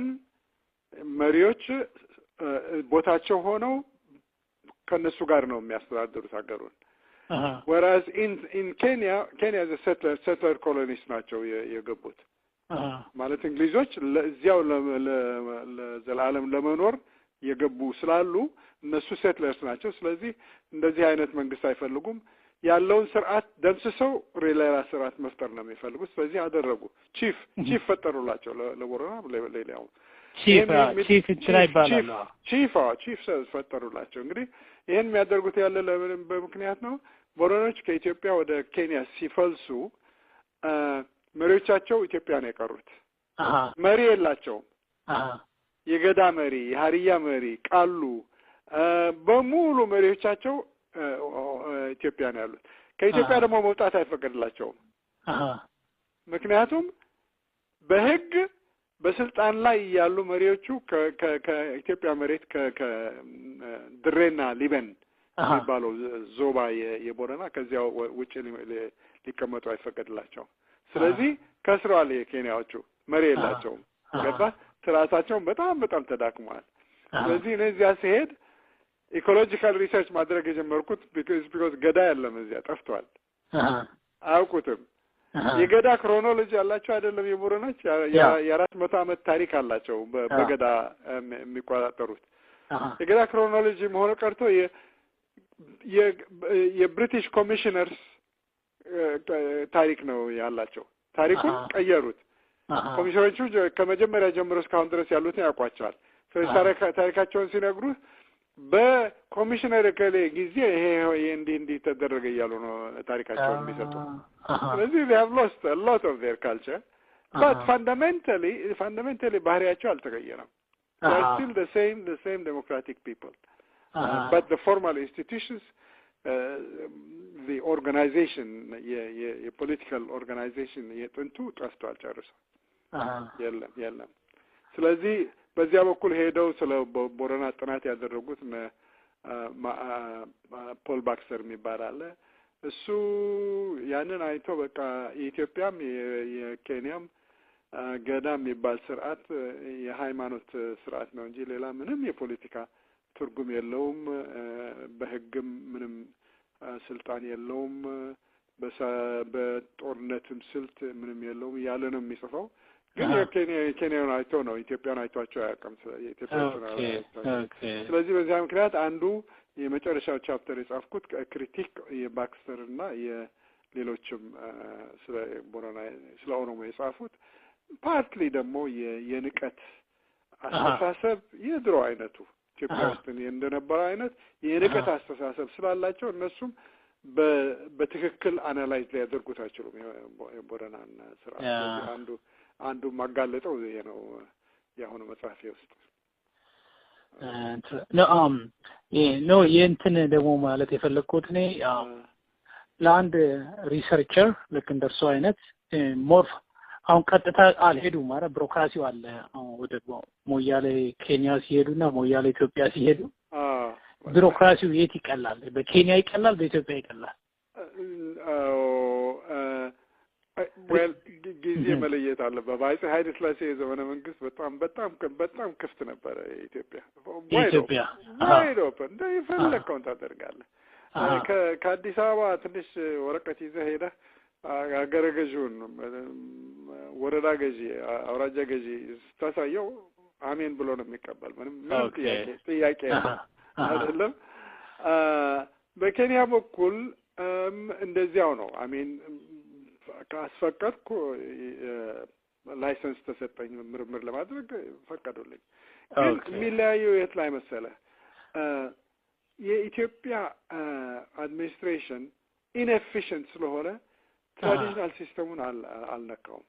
መሪዎች ቦታቸው ሆነው ከነሱ ጋር ነው የሚያስተዳድሩት ሀገሩን whereas in Kenya the settler colonies ናቸው የገቡት ማለት እንግሊዞች ለዚያው ለዘላለም ለመኖር የገቡ ስላሉ እነሱ ሴትለርስ ናቸው ስለዚህ እንደዚህ አይነት መንግስት አይፈልጉም ያለውን ስርዓት ደምስሰው ሌላ ስርዓት መፍጠር ነው የሚፈልጉት ስለዚህ አደረጉ ቺፍ ፈጠሩላቸው ለቦረና ለሌላው ቺፍ ይባላል ቺፍ ፈጠሩላቸው እንግዲህ ይሄን የሚያደርጉት ያለ በምክንያት ነው ቦረኖች ከኢትዮጵያ ወደ ኬንያ ሲፈልሱ መሪዎቻቸው ኢትዮጵያ ነው የቀሩት መሪ የላቸውም። የገዳ መሪ፣ የሀሪያ መሪ፣ ቃሉ በሙሉ መሪዎቻቸው ኢትዮጵያ ነው ያሉት። ከኢትዮጵያ ደግሞ መውጣት አይፈቀድላቸውም። ምክንያቱም በህግ በስልጣን ላይ ያሉ መሪዎቹ ከኢትዮጵያ መሬት ከድሬና ሊበን የሚባለው ዞባ የቦረና ከዚያው ውጭ ሊቀመጡ አይፈቀድላቸውም። ስለዚህ ከስሯል። የኬንያዎቹ መሪ የላቸውም። ገባ? ስርዓታቸውን በጣም ተዳክሟል። ስለዚህ እዚያ ሲሄድ ኢኮሎጂካል ሪሰርች ማድረግ የጀመርኩት ቢኮዝ ገዳ የለም እዚያ ጠፍቷል። አያውቁትም። የገዳ ክሮኖሎጂ ያላቸው አይደለም የቦረናች የ400 ዓመት ታሪክ አላቸው በገዳ የሚቆጣጠሩት። የገዳ ክሮኖሎጂ መሆኑ ቀርቶ የብሪቲሽ ኮሚሽነርስ ታሪክ ነው ያላቸው። ታሪኩን ቀየሩት። ኮሚሽነሮቹ ከመጀመሪያ ጀምሮ እስካሁን ድረስ ያሉትን ያውቋቸዋል። ስለዚህ ታሪካቸውን ሲነግሩት በኮሚሽነር ከሌ ጊዜ ይሄ እንዲህ ተደረገ እያሉ ነው ታሪካቸውን የሚሰጡ። ስለዚህ they have lost a lot of their culture, but fundamentally ባህሪያቸው አልተቀየረም። They are still the same democratic people. But the formal institutions, the organization, የpolitical organization የጥንቱ ጠፍቷል ጨርሶ። የለም። ስለዚህ በዚያ በኩል ሄደው ስለ ቦረና ጥናት ያደረጉት ፖል ባክስተር የሚባል አለ። እሱ ያንን አይቶ በቃ የኢትዮጵያም የኬንያም ገዳ የሚባል ስርዓት የሃይማኖት ስርዓት ነው እንጂ ሌላ ምንም የፖለቲካ ትርጉም የለውም፣ በህግም ምንም ስልጣን የለውም፣ በጦርነትም ስልት ምንም የለውም ያለ ነው የሚጽፈው። ግን የኬንያን አይቶ ነው ኢትዮጵያን አይቷቸው አያውቅም። ስለዚህ በዚያ ምክንያት አንዱ የመጨረሻው ቻፕተር የጻፍኩት ክሪቲክ የባክስተር እና የሌሎችም ስለ ቦረና ስለ ኦሮሞ የጻፉት ፓርትሊ ደግሞ የንቀት አስተሳሰብ የድሮ አይነቱ ኢትዮጵያ ውስጥ እንደነበረ አይነት የንቀት አስተሳሰብ ስላላቸው እነሱም በትክክል አናላይዝ ሊያደርጉት አይችሉም የቦረናን ስርዓት። አንዱ ማጋለጠው ይሄ ነው ያሁኑ መጽሐፌ ውስጥ ነው። የእንትን ደግሞ ማለት የፈለኩት እኔ ለአንድ ሪሰርቸር ልክ እንደርሱ አይነት ሞር አሁን ቀጥታ አልሄዱም ማለት ቢሮክራሲው አለ። አሁን ወደ ሞያሌ ኬንያ ሲሄዱና ሞያሌ ኢትዮጵያ ሲሄዱ ቢሮክራሲው የት ይቀላል? በኬንያ ይቀላል? በኢትዮጵያ ይቀላል? well ጊዜ መለየት አለበት። በአፄ ኃይለ ሥላሴ ዘመነ መንግስት በጣም ክፍት ነበረ ኢትዮጵያ። ዋይድ ኦፕን እንደፈለከውን ታደርጋለህ። ከአዲስ አበባ ትንሽ ወረቀት ይዘህ ሄደህ አገረ ገዢውን ወረዳ ገዢ አውራጃ ገዢ ስታሳየው አሜን ብሎ ነው የሚቀበል። ምንም ጥያቄ አይደለም። በኬንያ በኩል እንደዚያው ነው። አሜን ካስፈቀድኩ ላይሰንስ ተሰጠኝ ምርምር ለማድረግ ፈቀዱልኝ። ግን የሚለያየው የት ላይ መሰለህ? የኢትዮጵያ አድሚኒስትሬሽን ኢንኤፊሽንት ስለሆነ ትራዲሽናል ሲስተሙን አልነካውም፣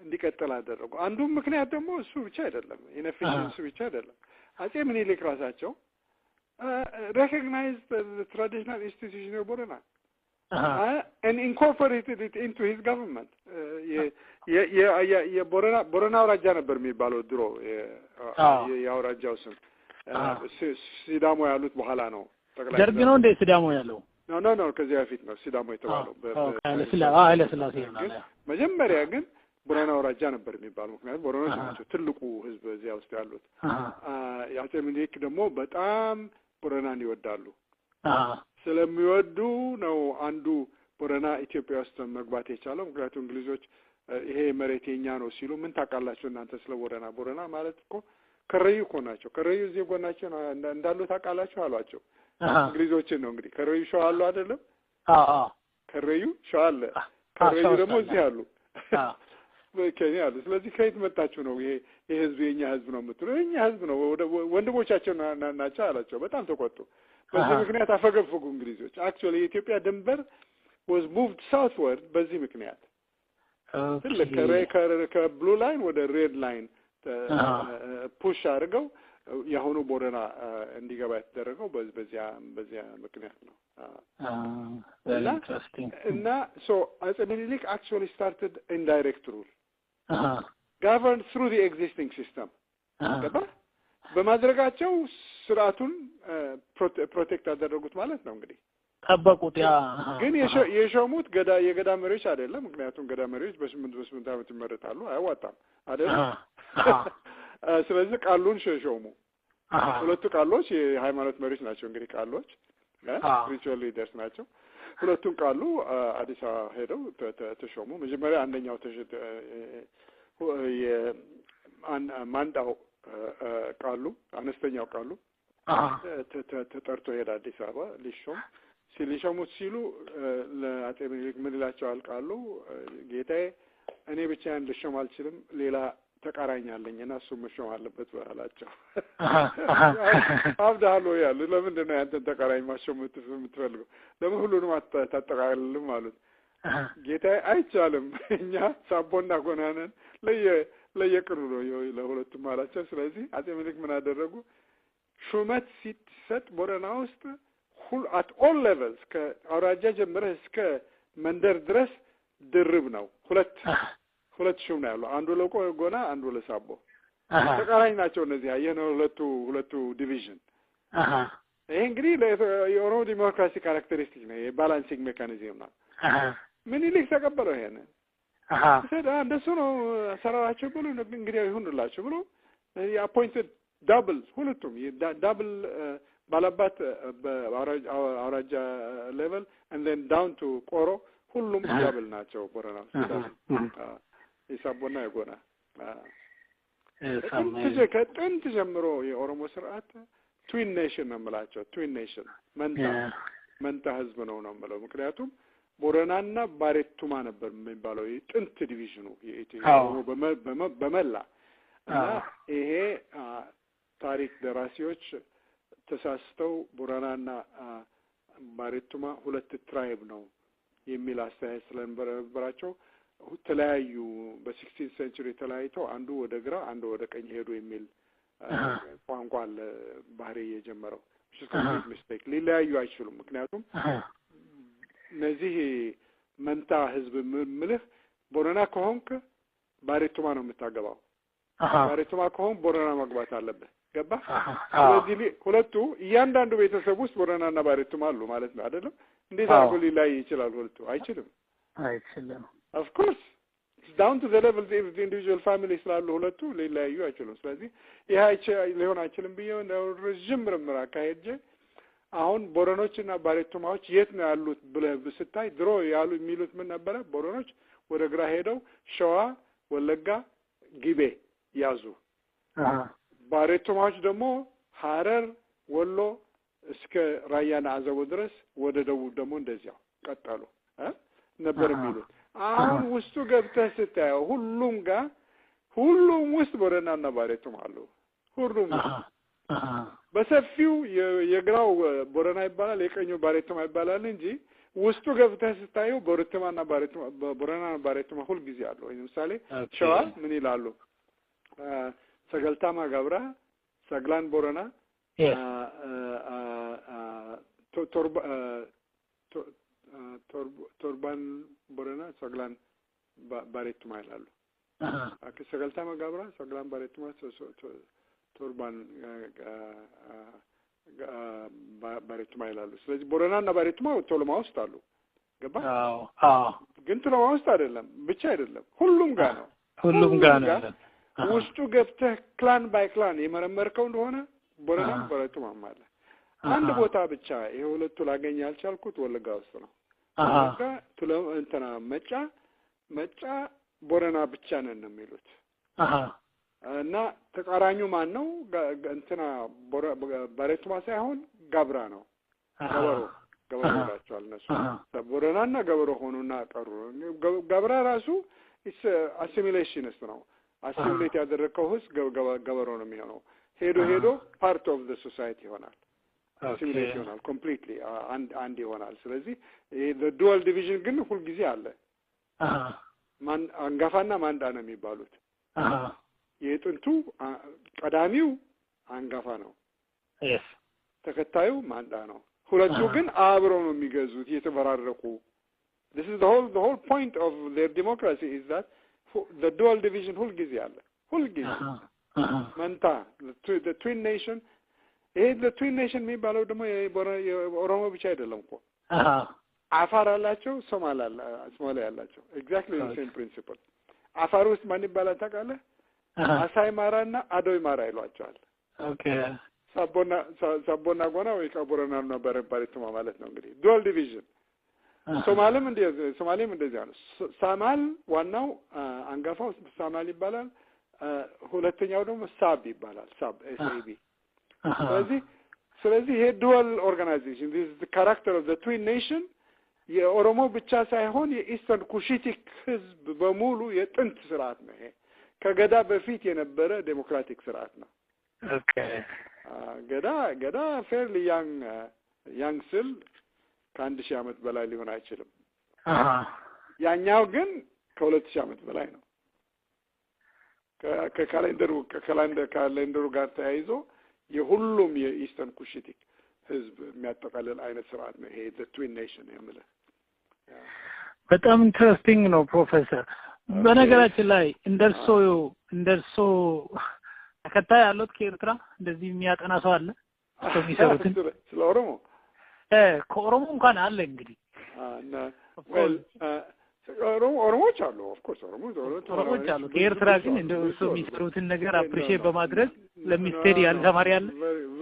እንዲቀጥል አደረጉ። አንዱም ምክንያት ደግሞ እሱ ብቻ አይደለም፣ ኢንኤፊሽንስ ብቻ አይደለም። አፄ ምኒልክ ራሳቸው recognized the traditional institution of Borana and incorporated it into his government. የቦረና አውራጃ ነበር የሚባለው ድሮ የአውራጃው ስም። ሲዳሞ ያሉት በኋላ ነው። ደርግ ነው እንደ ሲዳሞ ያለው? ኖ ከዚያ በፊት ነው ሲዳሞ የተባለው። ኃይለ ሥላሴ ነው። መጀመሪያ ግን ቦረና አውራጃ ነበር የሚባለው። ምክንያቱም ቦረናዎች ናቸው ትልቁ ህዝብ እዚያ ውስጥ ያሉት። የአፄ ምኒልክ ደግሞ በጣም ቦረናን ይወዳሉ። ስለሚወዱ ነው አንዱ ቦረና ኢትዮጵያ ውስጥ መግባት የቻለው። ምክንያቱም እንግሊዞች ይሄ መሬት የኛ ነው ሲሉ ምን ታውቃላችሁ እናንተ ስለ ቦረና? ቦረና ማለት እኮ ከረዩ እኮ ናቸው። ከረዩ እዚህ ጎናቸው እንዳሉ ታውቃላችሁ አሏቸው። እንግሊዞችን ነው እንግዲህ። ከረዩ ሸዋ አሉ አይደለም? ከረዩ ሸዋ አለ። ከረዩ ደግሞ እዚህ አሉ፣ በኬንያ አሉ። ስለዚህ ከየት መጣችሁ ነው? ይሄ ህዝብ የኛ ህዝብ ነው የምትለው? የኛ ህዝብ ነው፣ ወንድሞቻቸው ናቸው አላቸው። በጣም ተቆጡ። በዚህ ምክንያት አፈገፈጉ እንግሊዞች። አክቹዋሊ የኢትዮጵያ ድንበር was moved southward በዚህ ምክንያት ትልቅ ከብሉ ላይን ወደ ሬድ ላይን ፑሽ አድርገው የሆኑ ቦረና እንዲገባ የተደረገው በዚያ ምክንያት ነው። very interesting. እና so as a Minilik actually started indirect rule. Governed through the existing system. በማድረጋቸው ስርዓቱን ፕሮቴክት አደረጉት ማለት ነው እንግዲህ ጠበቁት። ያ ግን የሾሙት የገዳ መሪዎች አይደለም። ምክንያቱም ገዳ መሪዎች በ8 ዓመት ይመረጣሉ፣ አያዋጣም አይደለም። ስለዚህ ቃሉን ሾሙ። ሁለቱ ቃሎች የሃይማኖት መሪዎች ናቸው እንግዲህ ቃሎች spiritual leaders ናቸው። ሁለቱም ቃሉ አዲስ አበባ ሄደው ተሾሙ። መጀመሪያ አንደኛው ማንዳው ቃሉ አነስተኛው ቃሉ ተጠርቶ ሄደ አዲስ አበባ ሊሾሙት ሲሉ ለአጤ ምኒልክ ምን ይላቸዋል ቃሉ? ጌታዬ እኔ ብቻዬን ልሾም አልችልም፣ ሌላ ተቃራኝ አለኝና እሱ መሾም አለበት አላቸው። አብዳሎ ያሉ ለምንድን ነው ያንተን ተቃራኝ ማሾም የምትፈልገው? ለምን ሁሉንም አታጠቃልልም አሉት። ጌታዬ አይቻልም፣ እኛ ሳቦና ጎናነን ለየቅሩ ነው ለሁለቱም አላቸው። ስለዚህ አጤ ምኒልክ ምን አደረጉ? ሹመት ሲሰጥ ቦረና ውስጥ at all levels ከአውራጃ ጀምረህ እስከ መንደር ድረስ ድርብ ነው። ሁለት ሹም ነው ያለው። አንዱ ለጎና አንዱ ለሳቦ። ተቃራኝ ናቸው እነዚህ። አየነው ሁለቱ ዲቪዥን። ይሄ እንግዲህ የኦሮሞ ዲሞክራሲ ካራክተሪስቲክ ነው፣ የባላንሲንግ ሜካኒዝም ነው። ምኒልክ ተቀበለው ይሄንን። እንደሱ ነው ሰራራቸው ብሎ እንግዲህ ይሁንላችሁ ብሎ አፖይንትድ ዳብል ሁለቱም ዳብል ባላባት በአውራጃ ሌቨል and then down to ቆሮ ሁሉም ዳብል ናቸው ቦረና የሳቦና የጎና ከጥንት ጀምሮ የኦሮሞ ስርዓት ትዊን ኔሽን ነው የምላቸው። ትዊን ኔሽን መንታ ህዝብ ነው የምለው። ምክንያቱም ቦረናና ባሬቱማ ነበር የሚባለው የጥንት ዲቪዥኑ በመላ እና ይሄ ታሪክ ደራሲዎች ተሳስተው ቦረናና ባሬቱማ ሁለት ትራይብ ነው የሚል አስተያየት ስለነበራቸው ተለያዩ። በ16th century ተለያይተው አንዱ ወደ ግራ አንዱ ወደ ቀኝ ሄዱ የሚል ቋንቋ ባህሪ የጀመረው ሚስቴክ። ሊለያዩ አይችሉም። ምክንያቱም እነዚህ መንታ ህዝብ ምልህ ቦረና ከሆንክ ባሬቱማ ነው የምታገባው፣ ባሬቱማ ከሆንክ ቦረና መግባት አለበት። ገባ? ስለዚህ ሁለቱ እያንዳንዱ ቤተሰብ ውስጥ ቦረናና ባሬቱማ አሉ ማለት ነው አይደለም? እንዴት አድርጎ ሊለያይ ይችላል? ሁለቱ አይችልም። of course it's down to the level of the individual family ስላሉ ሁለቱ ሊለያዩ አይችሉም። ስለዚህ ይሄ ሊሆን አይችልም ብዬ ረጅም ምርምር አካሄጄ አሁን ቦረኖችና ባሬቱማዎች የት ነው ያሉት ብለህ ስታይ ድሮ ያሉ የሚሉት ምን ነበረ? ቦረኖች ወደ ግራ ሄደው ሸዋ፣ ወለጋ፣ ጊቤ ያዙ። ባሬቱማዎች ደግሞ ሐረር፣ ወሎ እስከ ራያና አዘቦ ድረስ ወደ ደቡብ ደግሞ እንደዚያው ቀጠሉ ነበር የሚሉት። አሁን ውስጡ ገብተህ ስታየው ሁሉም ውስጥ ቦረናና ባሬቱማ አሉ። ሁሉም በሰፊው የግራው ቦረና ይባላል፣ የቀኙ ባሬቱማ ይባላል እንጂ ውስጡ ገብተህ ስታየው ቦረናና ባሬቱማ ሁሉ ጊዜ አሉ። ለምሳሌ ሸዋ ምን ይላሉ? ሰገልታማ ገብራ፣ ሰግላን ቦረና፣ ቶርባን ቦረና፣ ሰግላን ባሬቱማ ይላሉ። ሰገልታማ ገብራ፣ ሰግላን ባሬቱማ፣ ቶርባን ባሬቱማ ይላሉ። ስለዚህ ቦረናና ባሬቱማ ቶሎማ ውስጥ አሉ። ገባ? ግን ቶሎማ ውስጥ አይደለም ብቻ አይደለም፣ ሁሉም ጋር ነው። ሁሉም ጋር ነው። ውስጡ ገብተህ ክላን ባይ ክላን የመረመርከው እንደሆነ ቦረና ባሬቱማ ማለት አንድ ቦታ ብቻ ይሄ ሁለቱ ላገኝ ያልቻልኩት ወለጋ ውስጥ ነው። ወለጋ መጫ ቦረና ብቻ ነን ነው የሚሉት። እና ተቃራኙ ማን ነው? እንትና ባሬቱማ ሳይሆን ጋብራ ነው። ገበሮ ናቸው እነሱ። ቦረናና ገበሮ ሆኑና ቀሩ። ጋብራ ራሱ አሲሚሌሽንስ ነው። አሲሚሌት ያደረከው ህዝብ ገበሮ ነው የሚሆነው። ሄዶ ፓርት ኦፍ ዘ ሶሳይቲ ይሆናል። አሲሚሌት ይሆናል። ኮምፕሊትሊ አንድ ይሆናል። ስለዚህ the dual division ግን ሁሉ ጊዜ አለ። ማን አንጋፋና ማንዳ ነው የሚባሉት አሃ የጥንቱ ቀዳሚው አንጋፋ ነው yes ተከታዩ ማንዳ ነው ሁለቱ ግን አብረው ነው የሚገዙት የተበራረቁ this is the whole point of their democracy is that the dual division ሁሉ ጊዜ አለ ሁሉ ጊዜ መንታ the twin nation ይሄ the twin nation የሚባለው ደግሞ የኦሮሞ ብቻ አይደለም እኮ አፋር አላቸው ሶማሌ አላቸው exactly the same principle አፋር ውስጥ ማን ይባላል ታውቃለህ አሳይ ማራና አዶይ ማራ ይሏቸዋል ኦኬ ሳቦና ጎና ወይ ካቦረና ነው በረባሪቱ ማለት ነው እንግዲህ dual division ሶማሌም እንደዚህ ነው ሳማል ዋናው አንጋፋው ሳማል ይባላል ሁለተኛው ደግሞ ሳብ ይባላል ሳብ SAB ስለዚህ ይሄ dual organization this is the character of the twin nation የኦሮሞ ብቻ ሳይሆን የኢስተርን ኩሺቲክ ህዝብ በሙሉ የጥንት ስርዓት ነው ይሄ ከገዳ በፊት የነበረ ዴሞክራቲክ ስርዓት ነው ኦኬ ገዳ fairly young ስል ከ1000 ዓመት በላይ ሊሆን አይችልም ያኛው ግን ከ2000 ዓመት በላይ ነው ከካሌንደሩ ጋር ተያይዞ የሁሉም የኢስተርን ኩሺቲክ ህዝብ የሚያጠቃልል አይነት ስርዓት ነው ይሄ the twin nation የሚለው በጣም ኢንተረስቲንግ ነው ፕሮፌሰር በነገራችን ላይ እንደርሶ ተከታይ ያሉት ከኤርትራ እንደዚህ የሚያጠና ሰው አለ የሚሰሩትን ስለ ኦሮሞ ከኦሮሞ እንኳን አለ እንግዲህ ኦሮሞዎች አሉ of course ኦሮሞዎች አሉ ከኤርትራ ግን እንደርሶ የሚሰሩትን ነገር አፕሪሺየት በማድረግ ለሚስቴድ ያለ ተማሪ አለ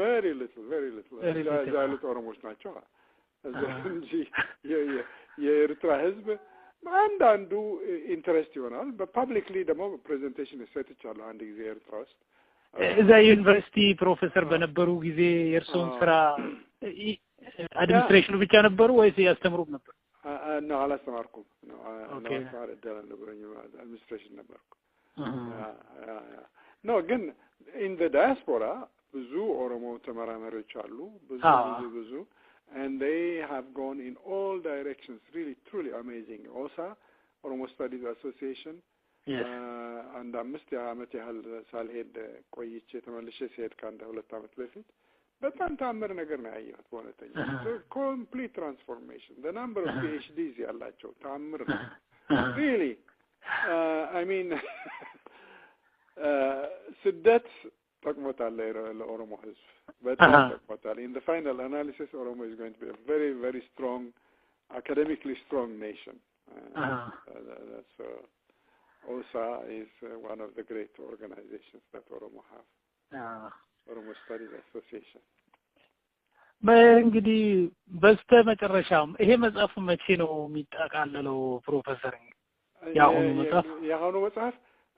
very little ያሉት ኦሮሞዎች ናቸው እንጂ የኤርትራ ህዝብ አንዳንዱ ኢንተረስት ይሆናል በፐብሊክሊ ደግሞ ፕሬዘንቴሽን ሰጥቻለሁ አንድ ጊዜ ኤርትራ ውስጥ እዛ ዩኒቨርሲቲ ፕሮፌሰር በነበሩ ጊዜ የእርሶን ስራ አድሚኒስትሬሽኑ ብቻ ነበሩ ወይስ ያስተምሩም ነበር ነው አላስተማርኩም ነው አድሚኒስትሬሽን ነበርኩ ነው ግን in the diaspora ብዙ ኦሮሞ ተመራማሪዎች አሉ ብዙ and they have gone in all directions really truly amazing OSA Oromo Studies Association and አምስት ዓመት ያህል ሳልሄድ ቆይቼ ተመልሼ ሲሄድ ከአንድ 2 ዓመት በፊት በጣም ታምር ነገር ነው ያየሁት በእውነተኛ complete transformation the number of PhDs ያላቸው ታምር ነው really I mean ስደት ጠቅሞታል ለኦሮሞ ህዝብ በጣም ጠቅሞታል in the final analysis Oromo is going to be a very very strong academically strong nation so OSA is one of the great organizations that Oromo have Oromo Studies Association በእንግዲህ በስተመጨረሻም ይሄ መጽሐፍ መቼ ነው የሚጠቃለለው ፕሮፌሰር ያሁኑ መጽሐፍ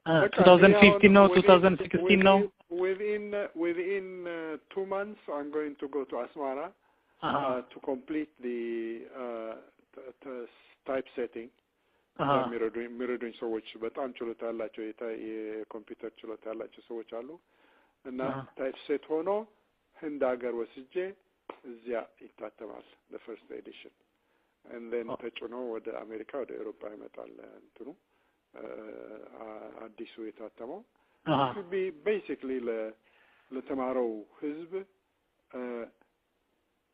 2015 ነው 2016 ነው within 2 months I'm going to go to Asmara to complete the typesetting ሚረዱኝ ሰዎች በጣም ችሎታ ያላቸው የኮምፒውተር ችሎታ ያላቸው ሰዎች አሉ እና ታይፕሴት ሆኖ ህንድ ሀገር ወስጄ እዚያ ይታተማል the first edition and then ተጭኖ ወደ አሜሪካ ወደ አውሮፓ ይመጣል እንትኑ አዲሱ የታተመው should be basically ለተማረው ህዝብ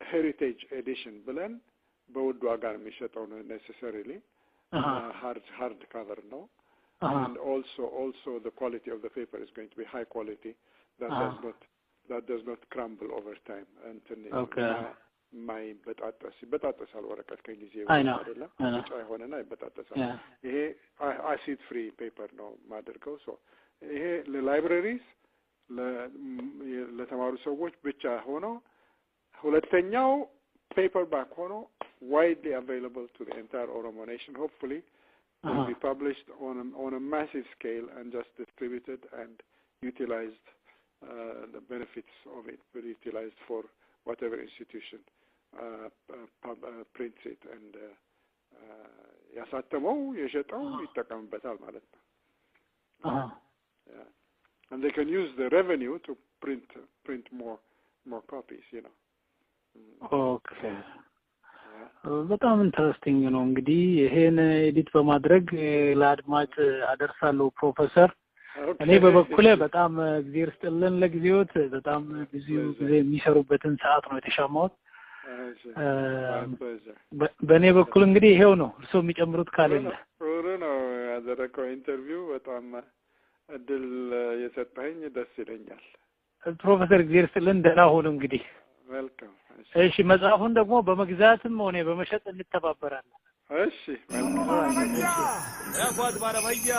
heritage edition ብለን በውድ ዋጋ ነው የሚሸጠው necessarily hard cover no and also the quality of the paper is going to be high quality that does not crumble over time and my በጣጣሳል ወረቀት ከጊዜ አይደለም ብቻ ሆነና ይበጣጣሳል ይሄ acid free paper ነው ማደርገው so ይሄ ለላይብራሪስ ለተማሩ ሰዎች ብቻ ሆኖ ሁለተኛው paperback ሆኖ widely available to the entire Oromo nation hopefully will be published on a massive scale and just distributed and utilized the benefits of it will be utilized for whatever institution prints it and ያሳተመው የሸጠው ይጠቀምበታል ማለት ነው and they can use the revenue to print more copies you know okay በጣም ኢንተረስቲንግ ነው። እንግዲህ ይሄን ኤዲት በማድረግ ለአድማጭ አደርሳለሁ ፕሮፌሰር። እኔ በበኩሌ በጣም እግዚአብሔር ይስጥልን ለጊዜዎት በጣም ብዙ ጊዜ የሚሰሩበትን ሰዓት ነው የተሻማሁት። በእኔ በኩል እንግዲህ ይሄው ነው። እርሶ የሚጨምሩት ካለ ጥሩ ነው ያደረከው ኢንተርቪው በጣም እድል የሰጠኝ ደስ ይለኛል። ፕሮፌሰር እግዚአብሔር ይስጥልን ደህና ሁኑ እንግዲህ። ዌልካም። እሺ መጽሐፉን ደግሞ በመግዛትም ሆነ በመሸጥ እንተባበራለን። እሺ መልካም። ያጓድ ባረፈያ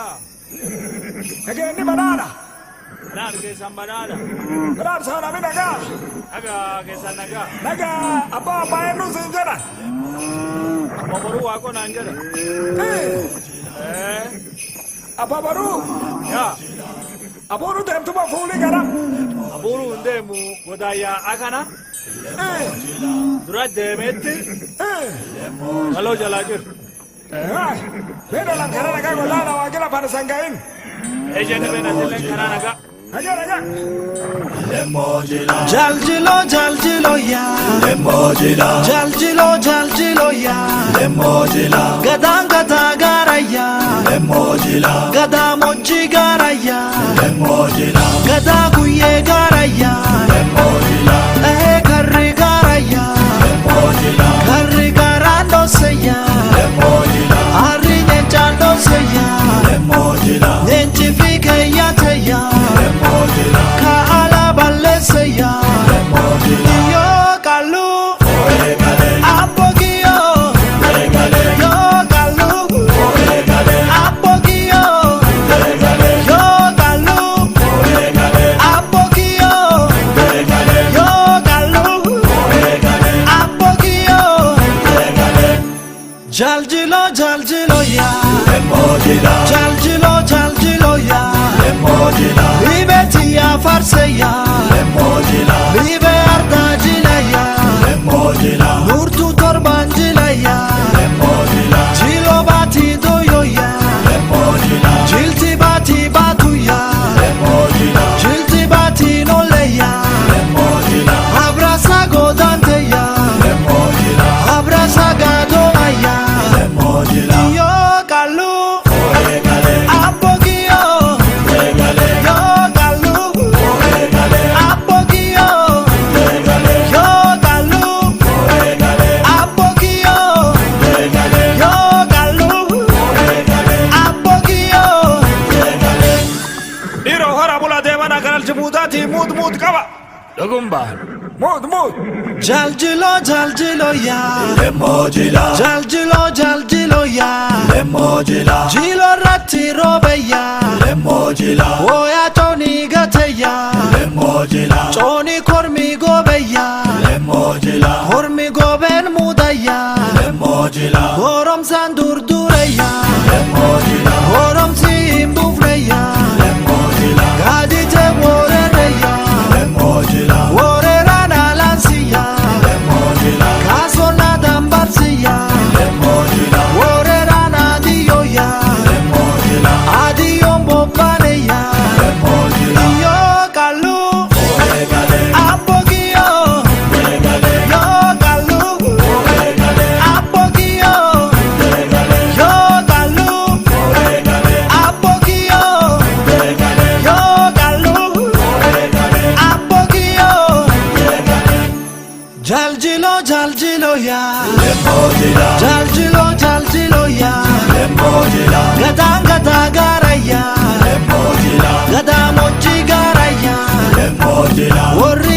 ነገኒ በናና ናርጌ ሰምባናና ብራር ሰላም ነጋ ነጋ ከሰነጋ ነጋ አባ ባይኑ ዝንጀራ አባበሩ ዋቆና አንጀራ አባ በሩ ያ አቦሩ ደምቱ በፉሊ ገራ አቦሩ እንደሙ ወዳያ አካና ዱራ ደሜት ሄሎ ጀላጅር ቤደላ ከራ ነጋ ጎላና ዋገላ ፋነሳንጋይን ኤጀነ በናተለን ከራ ነጋ ነጋ ነጋ Jaljilo jaljilo ya Lemojila jaljilo ya Lemojila Gadang gada garaya Lemojila Gada mochi garaya Lemojila Gada kuye garaya Lemojila karri garaya Lemojila Karri garando seya Lemojila Arri nenchando seya Lemojila Nenchi fike ya teya Lemojila Ka ala balle seya Lemojila Yo kalu Oregale Apogio Oregale Yo kalu Oregale Apogio Oregale Yo kalu Oregale Apogio Oregale Yo kalu Oregale Apogio Oregale Jaljilo ya Lemojila Jaljilo ya Lemojila Libeti ya farse ya Lemojila Libe ardajila ya Lemojila Nurtu torbanjila ya Lemojila Jilo bati doyo ya Lemojila Jilti bati batu ya Lemojila Jilti bati nole ya Lemojila Abrasa godante ya Lemojila Abrasa gadoa ya Lemojila Yo kalu Oregale Apogio Oregale Yo kalu Oregale Apogio Oregale Yo kalu Oregale Apogio Oregale Yo kalu Oregale Apogio Diro hora bula devana kanal jibutati mud kaba ለጉምባ mud Jaljilo ya Lemojila Jaljilo ya Lemojila Jilo ratti robe ya Lemojila Oya toni gate ya Lemojila Toni kormi gobe ya Lemojila Kormi goben muda ya Lemojila Gorom sandurdure ya Lemojila Gorom simbufre ya Lemojila Gadite worere ya Lemojila Worera na lansi ya Lemojila Kasona dambarsi ya Lemojila Worera na diyo ya Lemojila Adiyo mbopane ya Lemojila Yo kalu Oregale Apogio Oregale Yo kalu Oregale Apogio Oregale Yo kalu Oregale Apogio Oregale Yo kalu Oregale Apogio Oregale Jaljilo ya Lemojila Jaljilo ya Lemojila Gada garaya Lemojila Gada mochi garaya Lemojila Worri